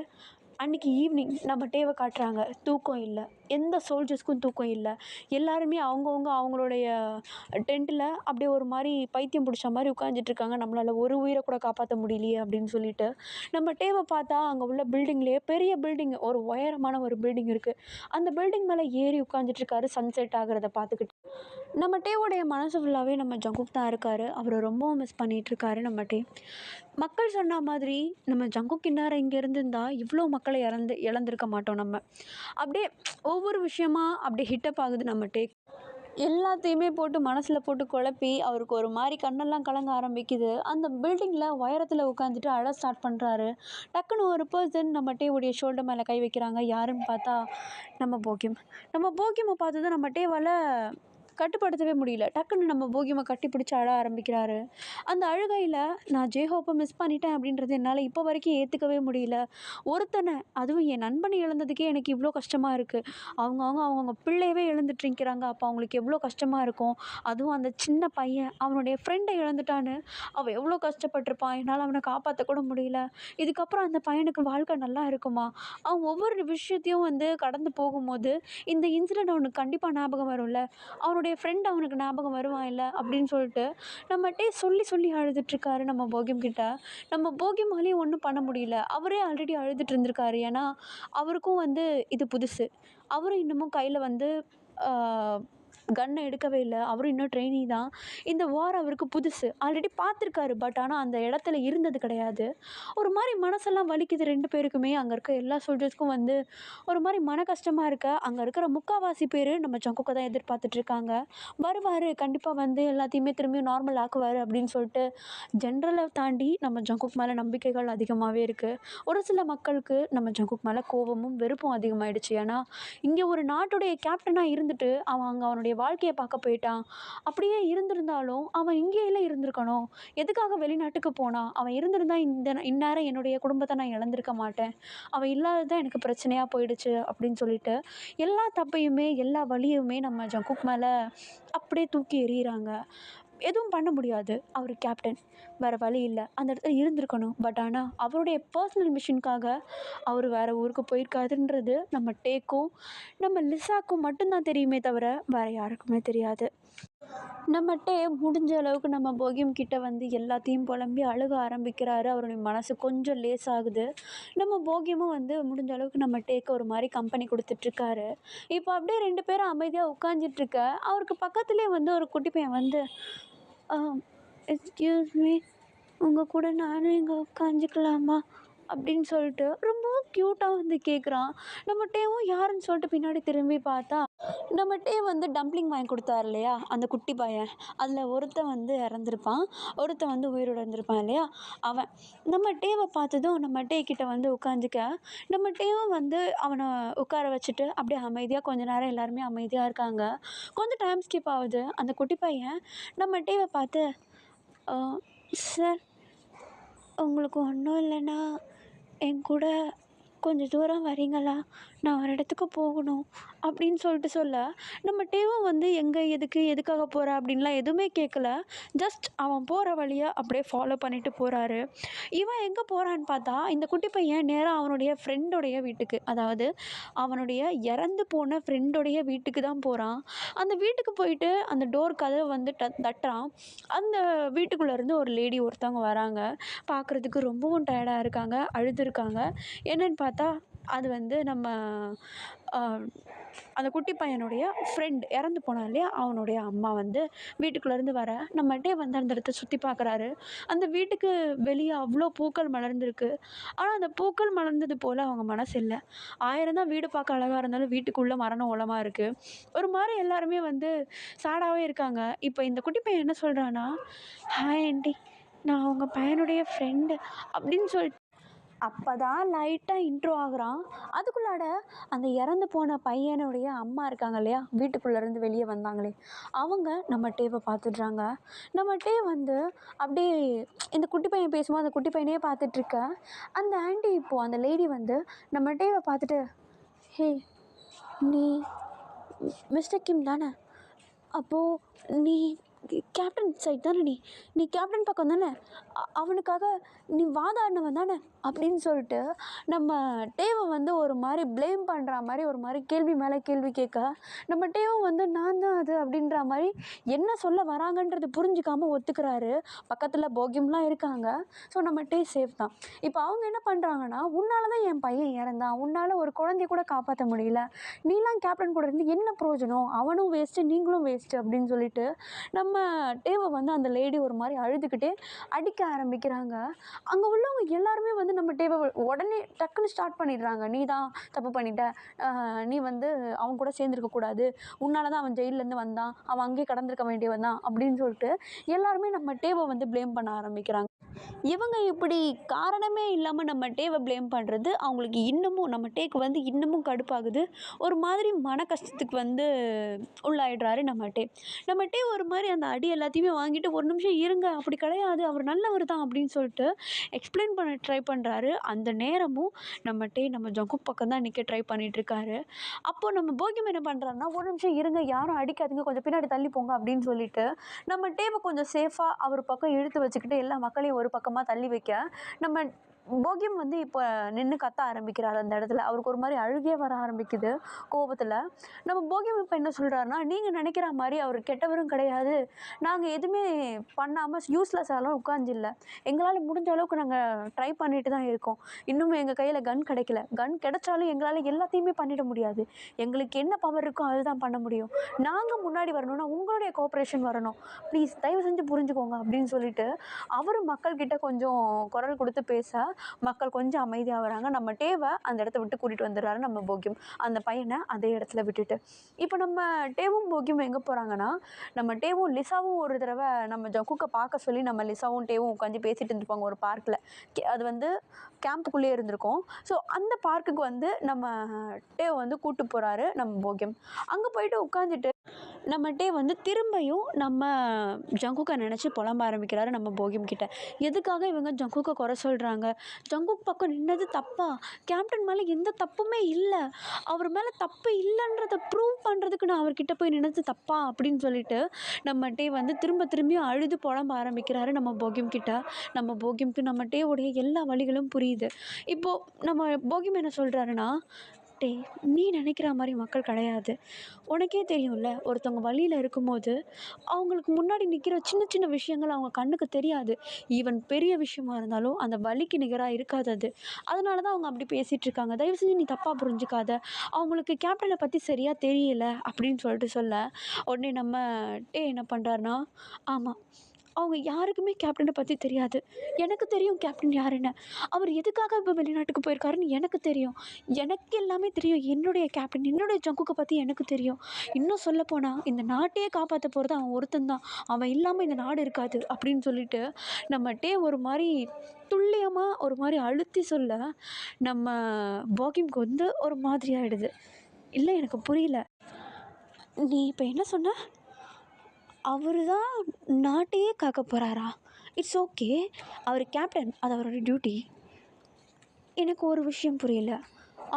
அன்றைக்கி ஈவினிங் நம்ம டேவை காட்டுறாங்க. தூக்கம் இல்லை. எந்த சோல்ஜர்ஸ்க்கும் தூக்கம் இல்லை. எல்லாருமே அவங்கவுங்க அவங்களுடைய டென்ட்டில் அப்படியே ஒரு மாதிரி பைத்தியம் பிடிச்ச மாதிரி உட்காந்துட்ருக்காங்க. நம்மளால் ஒரு உயிரை கூட காப்பாற்ற முடியலையே அப்படின்னு சொல்லிட்டு. நம்ம டேவை பார்த்தா அங்கே உள்ள பில்டிங்லேயே பெரிய பில்டிங், ஒரு உயரமான ஒரு பில்டிங் இருக்குது. அந்த பில்டிங் மேலே ஏறி உட்காந்துட்ருக்காரு சன்செட் ஆகிறத பார்த்துக்கிட்டு. நம்ம டேவோடைய மனசு ஃபுல்லாகவே நம்ம ஜங்குக் தான் இருக்கார். அவரை ரொம்பவும் மிஸ் பண்ணிகிட்ருக்காரு நம்ம டே. மக்கள் சொன்ன மாதிரி நம்ம ஜங்குக் இந்நேரம் இங்கே இருந்திருந்தா இவ்வளோ மக்களை இழந்திருக்க மாட்டோம் நம்ம. அப்படியே ஒவ்வொரு விஷயமா அப்படியே ஹிட்டப் ஆகுது நம்ம டே. எல்லாத்தையுமே போட்டு மனசில் போட்டு குழப்பி அவருக்கு ஒரு மாதிரி கண்ணெல்லாம் கலங்க ஆரம்பிக்குது. அந்த பில்டிங்கில் உயரத்தில் உட்காந்துட்டு அழ ஸ்டார்ட் பண்ணுறாரு. டக்குன்னு ஒரு பர்சன் நம்ம டேவுடைய ஷோல்டர் மேலே கை வைக்கிறாங்க. யாருன்னு பார்த்தா நம்ம போகியம். நம்ம போகியமை பார்த்து தான் நம்ம டேவால் கட்டுப்படுத்தவே முடியல. டக்குன்னு நம்ம போகியமை கட்டி பிடிச்சி அழ ஆரம்பிக்கிறாரு. அந்த அழுகையில் நான் ஜேஹோப்பை மிஸ் பண்ணிட்டேன் அப்படின்றது என்னால் இப்போ வரைக்கும் ஏற்றுக்கவே முடியல. ஒருத்தனை, அதுவும் என் நண்பனை இழந்ததுக்கே எனக்கு இவ்வளோ கஷ்டமாக இருக்குது. அவங்கவுங்க பிள்ளையவே இழந்துட்டு நிற்கிறாங்க. அப்போ அவங்களுக்கு எவ்வளோ கஷ்டமாக இருக்கும். அதுவும் அந்த சின்ன பையன் அவனுடைய ஃப்ரெண்டை இழந்துட்டான்னு அவன் எவ்வளோ கஷ்டப்பட்டிருப்பான். என்னால் அவனை காப்பாற்ற கூட முடியல. இதுக்கப்புறம் அந்த பையனுக்கு வாழ்க்கை நல்லா இருக்குமா? அவன் ஒவ்வொரு விஷயத்தையும் வந்து கடந்து போகும்போது இந்த இன்சிடெண்ட் அவனுக்கு கண்டிப்பாக ஞாபகம் வரும்ல. அவனுடைய ஃப்ரெண்ட் அவனுக்கு ஞாபகம் வருவான் இல்லை அப்படின்னு சொல்லிட்டு நம்மகிட்டே சொல்லி சொல்லி அழுதுட்ருக்காரு நம்ம போகியம் கிட்ட. நம்ம போகியமாலேயும் ஒன்றும் பண்ண முடியல. அவரே ஆல்ரெடி அழுதுட்டு இருந்திருக்காரு. ஏன்னா அவருக்கும் வந்து இது புதுசு. அவரும் இன்னமும் கையில் வந்து கன்னை எடுக்கவே இல்லை. அவரும் இன்னும் ட்ரெயினி தான். இந்த வார் அவருக்கு புதுசு. ஆல்ரெடி பார்த்துருக்காரு. பட் ஆனால் அந்த இடத்துல இருந்தது கிடையாது. ஒரு மாதிரி மனசெல்லாம் வலிக்குது 2 பேருக்குமே. அங்கே இருக்க எல்லா சோல்ஜர்ஸ்க்கும் வந்து ஒரு மாதிரி மன கஷ்டமாக இருக்க. அங்கே இருக்கிற முக்கால்வாசி பேர் நம்ம ஜங்குக்கை தான் எதிர்பார்த்துட்ருக்காங்க. வருவார், கண்டிப்பாக வந்து எல்லாத்தையுமே திரும்பியும் நார்மல் ஆக்குவார் அப்படின்னு சொல்லிட்டு ஜென்ரலை தாண்டி நம்ம ஜங்குக் மேலே நம்பிக்கைகள் அதிகமாகவே இருக்குது. ஒரு சில மக்களுக்கு நம்ம ஜங்குக் மேலே கோபமும் வெறுப்பும் அதிகமாகிடுச்சு. ஏன்னா இங்கே ஒரு நாட்டுடைய கேப்டனாக இருந்துட்டு அவன் அங்கே அவனுடைய வாழ்க்கையை பார்க்க போயிட்டான். அப்படியே இருந்திருந்தாலும் அவன் இங்கேயே இருந்திருக்கணும். எதுக்காக வெளிநாட்டுக்கு போனான்? அவன் இருந்திருந்தா இந்நேரம் என்னுடைய குடும்பத்தை நான் இழந்திருக்க மாட்டேன். அவன் இல்லாதது தான் எனக்கு பிரச்சனையாக போயிடுச்சு அப்படின்னு சொல்லிட்டு எல்லா தப்பையுமே எல்லா வலியுமே நம்ம ஜங்குக் மேலே அப்படியே தூக்கி எறிகிறாங்க. எதுவும் பண்ண முடியாது. அவர் கேப்டன். வேறு வழி இல்லை. அந்த இடத்துல இருந்திருக்கணும். பட் ஆனால் அவருடைய பர்சனல் மிஷனுக்காக அவர் வேறு ஊருக்கு போயிருக்காருன்றது நம்ம டேக்கும் நம்ம லிசாக்கும் மட்டும்தான் தெரியுமே தவிர வேறு யாருக்குமே தெரியாது. நம்ம டே முடிஞ்ச அளவுக்கு நம்ம போகியம் கிட்ட வந்து எல்லாத்தையும் புலம்பி அழுக ஆரம்பிக்கிறாரு. அவருடைய மனசு கொஞ்சம் லேசாகுது. நம்ம போகியமும் வந்து முடிஞ்ச அளவுக்கு நம்ம டேக்கு ஒரு மாதிரி கம்பெனி கொடுத்துட்ருக்காரு. இப்போ அப்படியே 2 பேரும் அமைதியாக உட்காந்துட்ருக்க அவருக்கு பக்கத்துலேயே வந்து ஒரு குட்டி பையன் வந்து எக்ஸ்கியூஸ் மீ, உங்கள் கூட நானும் இங்கே உட்காந்துக்கலாமா அப்படின்னு சொல்லிட்டு ரொம்பவும் க்யூட்டாக வந்து கேட்குறான். நம்ம டேவும் யாருன்னு சொல்லிட்டு பின்னாடி திரும்பி பார்த்தா நம்ம வந்து டம்ப்ளிங் வாங்கி கொடுத்தாரு இல்லையா அந்த குட்டி பையன், அதில் ஒருத்தன் வந்து இறந்துருப்பான், ஒருத்தன் வந்து உயிரோட இருந்திருப்பான் இல்லையா அவன். நம்ம பார்த்ததும் நம்ம கிட்ட வந்து உட்காந்துக்க, நம்ம வந்து அவனை உட்கார வச்சுட்டு அப்படியே அமைதியாக கொஞ்ச நேரம் எல்லாருமே அமைதியாக இருக்காங்க. கொஞ்சம் டைம் ஸ்கிப் ஆகுது. அந்த குட்டி பையன் நம்ம பார்த்து, சார், உங்களுக்கு ஒன்றும் இல்லைன்னா என் கூட கொஞ்சம் தூரம் வரீங்களா? நான் ஒரு இடத்துக்கு போகணும் அப்படின்னு சொல்ல, நம்ம வந்து எங்கே, எதுக்காக போகிற அப்படின்லாம் எதுவுமே கேட்கல. ஜஸ்ட் அவன் போகிற வழியை அப்படியே ஃபாலோ பண்ணிட்டு போகிறாரு. இவன் எங்கே போகிறான்னு பார்த்தா, இந்த குட்டி பையன் நேராக அவனுடைய ஃப்ரெண்டோடைய வீட்டுக்கு, அதாவது அவனுடைய இறந்து போன ஃப்ரெண்டோடைய வீட்டுக்கு தான் போகிறான். அந்த வீட்டுக்கு போயிட்டு அந்த டோர் கதவை வந்து தட்டுறான். அந்த வீட்டுக்குள்ளேருந்து ஒரு லேடி ஒருத்தவங்க வராங்க. பார்க்குறதுக்கு ரொம்பவும் டயர்டாக இருக்காங்க, அழுதுருக்காங்க. என்னன்னு பார்த்தா அது வந்து நம்ம அந்த குட்டி பையனுடைய ஃப்ரெண்ட் இறந்து போனான் இல்லையா அவனுடைய அம்மா வந்து வீட்டுக்குள்ளேருந்து வர நம்மகிட்டே வந்து அந்த இடத்த சுற்றி பார்க்குறாரு. அந்த வீட்டுக்கு வெளியே அவ்வளோ பூக்கள் மலர்ந்துருக்கு. ஆனால் அந்த பூக்கள் மலர்ந்தது போல் அவங்க மனசு இல்லை. 1000 தான் வீடு பார்க்க அழகாக இருந்தாலும் வீட்டுக்குள்ளே மரண ஓலமாக இருக்குது. ஒரு மாதிரி எல்லாருமே வந்து சேடாகவே இருக்காங்க. இப்போ இந்த குட்டி பையன் என்ன சொல்கிறான்னா, ஹாய் ஆண்டி, நான் உங்கள் பையனுடைய ஃப்ரெண்டு அப்படின்னு சொல்லிட்டு அப்போ தான் லைட்டாக இன்ட்ரோ ஆகுறான். அதுக்குள்ளாட அந்த இறந்து போன பையனுடைய அம்மா இருக்காங்க இல்லையா வீட்டுக்குள்ளேருந்து வெளியே வந்தாங்களே, அவங்க நம்ம பார்த்துட்றாங்க. நம்ம வந்து அப்படியே இந்த குட்டி பையன் பேசும்போது அந்த குட்டி பையனையே பார்த்துட்ருக்க. அந்த ஆண்டி இப்போது அந்த லேடி வந்து நம்ம பார்த்துட்டு, ஹே, நீ மிஸ்டர் கிம் தானே? அப்போது நீ கேப்டன் சைட் தானே? நீ கேப்டன் பக்கம் தானே? அவனுக்காக நீ வாதாடினவன் தானே அப்படின்னு சொல்லிட்டு நம்ம வந்து ஒரு மாதிரி ப்ளேம் பண்ணுற மாதிரி ஒரு மாதிரி கேள்வி மேலே கேள்வி கேட்க, நம்ம வந்து நான் தான் அது அப்படின்ற மாதிரி என்ன சொல்ல வராங்கன்றது புரிஞ்சுக்காமல் ஒத்துக்கிறாரு. பக்கத்தில் போகியம்லாம் இருக்காங்க. ஸோ நம்ம சேஃப் தான். இப்போ அவங்க என்ன பண்ணுறாங்கன்னா, உன்னால தான் என் பையன் இறந்தான், உன்னால் ஒரு குழந்தைய கூட காப்பாற்ற முடியல, நீலாம் கேப்டன் கூட இருந்து என்ன பிரயோஜனம், அவனும் வேஸ்ட்டு நீங்களும் வேஸ்ட்டு அப்படின்னு சொல்லிட்டு நம்ம வந்து அந்த லேடி ஒரு மாதிரி அழுதுகிட்டே அடிக்க ஆரம்பிக்கிறாங்க. அங்கே உள்ளவங்க எல்லாருமே வந்து நம்ம உடனே டக்குன்னு ஸ்டார்ட் பண்ணிடுறாங்க. நீ தான் தப்பு பண்ணிட்ட, நீ வந்து அவன் கூட சேர்ந்துருக்கக்கூடாது, உன்னால தான் அவன் ஜெயிலேருந்து வந்தான், அவன் அங்கேயே கடந்திருக்க வேண்டியவன் தான் அப்படின்னு சொல்லிட்டு எல்லாருமே நம்ம வந்து ப்ளேம் பண்ண ஆரம்பிக்கிறாங்க. இவங்க இப்படி காரணமே இல்லாமல் நம்ம ப்ளேம் பண்ணுறது அவங்களுக்கு இன்னமும் நம்ம வந்து இன்னமும் கடுப்பாகுது. ஒரு மாதிரி மன கஷ்டத்துக்கு வந்து உள்ளாயிடுறாரு நம்ம ஒரு மாதிரி அந்த அடி எல்லாத்தையுமே வாங்கிட்டு, ஒரு நிமிஷம் இருங்க, அப்படி கிடையாது, அவர் நல்லவர் தான் அப்படின்னு சொல்லிட்டு எக்ஸ்பிளைன் பண்ண ட்ரை பண்ணுறாரு. அந்த நேரமும் நம்ம நம்ம ஜங்குக் பக்கம் தான் நிற்க ட்ரை பண்ணிகிட்ருக்காரு. அப்போது நம்ம போகியம் என்ன பண்ணுறாருன்னா, ஒரு நிமிஷம் இருங்க, யாரும் அடிக்காதீங்க, கொஞ்சம் பின்னாடி தள்ளி போங்க அப்படின்னு சொல்லிட்டு நம்ம கொஞ்சம் சேஃபாக அவர் பக்கம் இழுத்து வச்சுக்கிட்டு எல்லா மக்களையும் ஒரு பக்கமாக தள்ளி வைக்க, நம்ம போகியம் வந்து இப்போ நின்று கத்த ஆரம்பிக்கிறார் அந்த இடத்துல. அவருக்கு ஒரு மாதிரி அழுகே வர ஆரம்பிக்குது கோபத்தில். நம்ம போகியம் இப்போ என்ன சொல்கிறாருன்னா, நீங்கள் நினைக்கிற மாதிரி அவர் கெட்டவரும் கிடையாது, நாங்கள் எதுவுமே பண்ணாமல் யூஸ்லெஸ்ஸாலாம் உட்காந்துல்ல, எங்களால் முடிஞ்ச அளவுக்கு நாங்கள் ட்ரை பண்ணிட்டு தான் இருக்கோம். இன்னும் எங்கள் கையில் கன் கிடைக்கல, கன் கிடைச்சாலும் எங்களால் எல்லாத்தையுமே பண்ணிட முடியாது, எங்களுக்கு என்ன பவர் இருக்கோ அதுதான் பண்ண முடியும், நாங்கள் முன்னாடி வரணும்னா உங்களுடைய கோஆப்ரேஷன் வரணும், ப்ளீஸ் தயவு செஞ்சு புரிஞ்சுக்கோங்க அப்படின்னு சொல்லிட்டு அவர் மக்கள்கிட்ட கொஞ்சம் குரல் கொடுத்து பேச மக்கள் கொஞ்சம் அமைதியாக வராங்க. நம்ம அந்த இடத்த விட்டு கூட்டிகிட்டு வந்துடுறாரு நம்ம போகியம், அந்த பையனை அதே இடத்துல விட்டுட்டு. இப்போ நம்ம போகியம் எங்கே போகிறாங்கன்னா, நம்ம லிசாவும் ஒரு தடவை நம்ம ஜங்குக்கை பார்க்க சொல்லி நம்ம லிசாவும் உட்காந்து பேசிகிட்டு இருந்திருப்பாங்க ஒரு பார்க்கில். அது வந்து கேம்புக்குள்ளேயே இருந்திருக்கும். ஸோ அந்த பார்க்குக்கு வந்து நம்ம வந்து கூப்பிட்டு போகிறாரு நம்ம போகியம். அங்கே போயிட்டு உட்காந்துட்டு நம்ம வந்து திரும்பியும் நம்ம ஜங்குக்கை நினச்சி புலம்ப ஆரம்பிக்கிறாரு நம்ம போகியம் கிட்ட. எதுக்காக இவங்க ஜங்குக்கை குறை சொல்கிறாங்க, ஜங்குக் பக்கம் நின்னது தப்பா, கேப்டன் மேலே எந்த தப்புமே இல்லை, அவர் மேலே தப்பு இல்லைன்றதை ப்ரூவ் பண்ணுறதுக்கு நான் அவர்கிட்ட போய் நின்னது தப்பா அப்படின்னு சொல்லிட்டு நம்ம வந்து திரும்பியும் அழுது புலம்ப ஆரம்பிக்கிறாரு நம்ம போகியம் கிட்ட. நம்ம போகியம்க்கு நம்ம உடைய எல்லா வழிகளும் புரியுது. இப்போது நம்ம போகியம் என்ன சொல்கிறாருன்னா, நீ நினைக்கிற மாதிரி மக்கள் கிடையாது, உனக்கே தெரியும்ல, ஒருத்தவங்க வழியில் இருக்கும்போது அவங்களுக்கு முன்னாடி நிற்கிற சின்ன சின்ன விஷயங்கள் அவங்க கண்ணுக்கு தெரியாது, ஈவன் பெரிய விஷயமா இருந்தாலும் அந்த வலிக்கு நிகராக இருக்காது அது, அதனால தான் அவங்க அப்படி பேசிகிட்டு இருக்காங்க, தயவு செஞ்சு நீ தப்பாக புரிஞ்சுக்காத, அவங்களுக்கு கேப்டனை பற்றி சரியாக தெரியல அப்படின்னு சொல்லிட்டு சொல்ல, உடனே நம்ம என்ன பண்ணுறாருனா, ஆமாம், அவங்க யாருக்குமே கேப்டனை பற்றி தெரியாது. எனக்கு தெரியும் கேப்டன் யாருன்னு. அவர் எதுக்காக இப்போ வெளிநாட்டுக்கு போயிருக்காருன்னு எனக்கு தெரியும். எனக்கு எல்லாமே தெரியும். என்னுடைய கேப்டன், என்னுடைய ஜங்குக்கை பற்றி எனக்கு தெரியும். இன்னும் சொல்லப்போனால் இந்த நாட்டையே காப்பாற்ற போகிறது அவன் ஒருத்தன் தான். அவன் இல்லாமல் இந்த நாடு இருக்காது அப்படின்னு சொல்லிட்டு நம்மகிட்டே ஒரு மாதிரி துல்லியமாக ஒரு மாதிரி அழுத்தி சொல்ல நம்ம போகிம்க்கு வந்து ஒரு மாதிரி ஆகிடுது. இல்லை எனக்கு புரியல. நீ இப்போ என்ன சொன்ன? அவர் தான் நாட்டையே காக்க போகிறாரா? It's okay. அவர் கேப்டன், அது அவரோட டியூட்டி. எனக்கு ஒரு விஷயம் புரியல.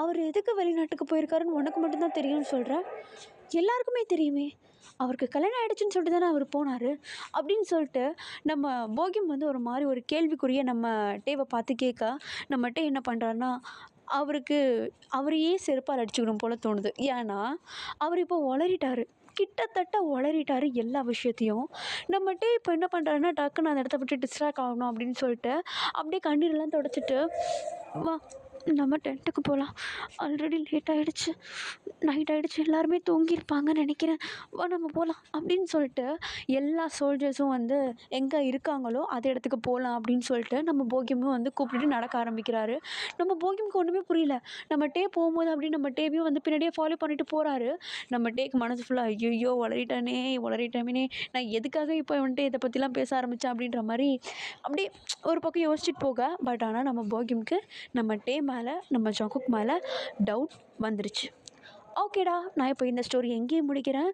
அவர் எதுக்கு வெளிநாட்டுக்கு போயிருக்காருன்னு உனக்கு மட்டும்தான் தெரியும்னு சொல்கிற? எல்லாருக்குமே தெரியுமே. அவருக்கு கல்யாணம் ஆகிடுச்சின்னு சொல்லிட்டு தானே அவர் போனார் அப்படின்னு சொல்லிட்டு நம்ம போகிம் வந்து ஒரு மாதிரி ஒரு கேள்விக்குரிய நம்ம டேவை பார்த்து கேட்க நம்ம டே என்ன பண்ணுறாருன்னா அவருக்கு அவரையே செருப்பால் அடிச்சுக்கணும் போல் தோணுது. ஏன்னா அவர் இப்போ உளறிட்டார், கிட்டத்தட்ட உளறிட்டார் எல்லா விஷயத்தையும். நம்மகிட்ட இப்போ என்ன பண்ணுறாருன்னா டக்குன்னு அந்த இடத்த விட்டு டிஸ்ட்ராக்ட் ஆகணும் அப்படின்னு சொல்லிட்டு அப்படியே கண்ணீரெல்லாம் தொடச்சிட்டு வா நம்ம டென்ட்டுக்கு போகலாம், ஆல்ரெடி லேட் ஆகிடுச்சு, நைட் ஆகிடுச்சு, எல்லாருமே தூங்கியிருப்பாங்கன்னு நினைக்கிறேன், வா நம்ம போகலாம் அப்படின்னு சொல்லிட்டு எல்லா சோல்ஜர்ஸும் வந்து எங்கே இருக்காங்களோ அதே இடத்துக்கு போகலாம் அப்படின்னு சொல்லிட்டு நம்ம போகியமும் வந்து கூப்பிட்டுட்டு நடக்க ஆரம்பிக்கிறாரு. நம்ம போகியமுக்கு ஒன்றுமே புரியல. நம்ம டே போகும்போது அப்படி நம்ம டேவையும் வந்து பின்னாடியே ஃபாலோ பண்ணிட்டு போகிறாரு. நம்ம டேக்கு மனசு ஃபுல்லாக ஐயோ உளறிட்டேனே, நான் எதுக்காக இப்போ வந்துட்டு இதை பற்றிலாம் பேச ஆரம்பித்தேன் அப்படின்ற மாதிரி அப்படியே ஒரு பக்கம் யோசிச்சுட்டு போக. பட் ஆனால் நம்ம போகியமுக்கு நம்ம டே மேலே நம்ம ஜங்குக் மேலே டவுட் வந்துருச்சு. ஓகேடா, நான் இப்போ இந்த ஸ்டோரி எங்கேயும் முடிக்கிறேன்.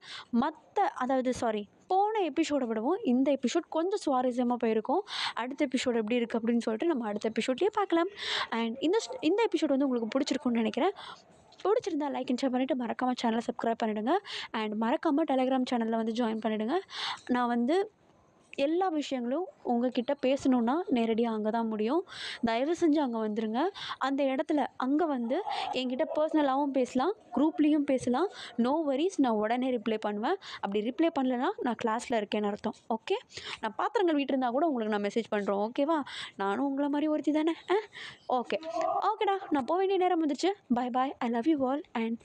போன எபிசோடை விடவும் இந்த எபிசோட் கொஞ்சம் சுவாரஸ்யமாக போயிருக்கும். அடுத்த எபிசோட் எப்படி இருக்குது அப்படின்னு சொல்லிட்டு நம்ம அடுத்த எபிசோட்லேயே பார்க்கலாம். அண்ட் இந்த எபிசோட் வந்து உங்களுக்கு பிடிச்சிருக்குன்னு நினைக்கிறேன். பிடிச்சிருந்தா லைக் அண்ட் ஷேர் பண்ணிவிட்டு மறக்காமல் சேனலை சப்ஸ்கிரைப் பண்ணிவிடுங்க. அண்ட் மறக்காமல் டெலிகிராம் சேனலில் வந்து ஜாயின் பண்ணிவிடுங்க. நான் வந்து எல்லா விஷயங்களும் உங்ககிட்ட பேசணுன்னா நேரடியாக அங்கே தான் முடியும். தயவு செஞ்சு அங்கே வந்துடுங்க. அந்த இடத்துல அங்கே வந்து என்கிட்ட பர்சனலாகவும் பேசலாம், குரூப்லேயும் பேசலாம். நோ வரிஸ், நான் உடனே ரிப்ளை பண்ணுவேன். அப்படி ரிப்ளை பண்ணலைன்னா நான் கிளாஸில் இருக்கேன்னு அர்த்தம். ஓகே, நான் பாத்திரங்கள் வீட்டிருந்தா கூட உங்களுக்கு நான் மெசேஜ் பண்ணுறோம். ஓகேவா? நானும் உங்களை மாதிரி ஒருத்தி தானே. ஓகேடா, நான் போக வேண்டிய நேரம் வந்துச்சு. Bye bye, I love you all. And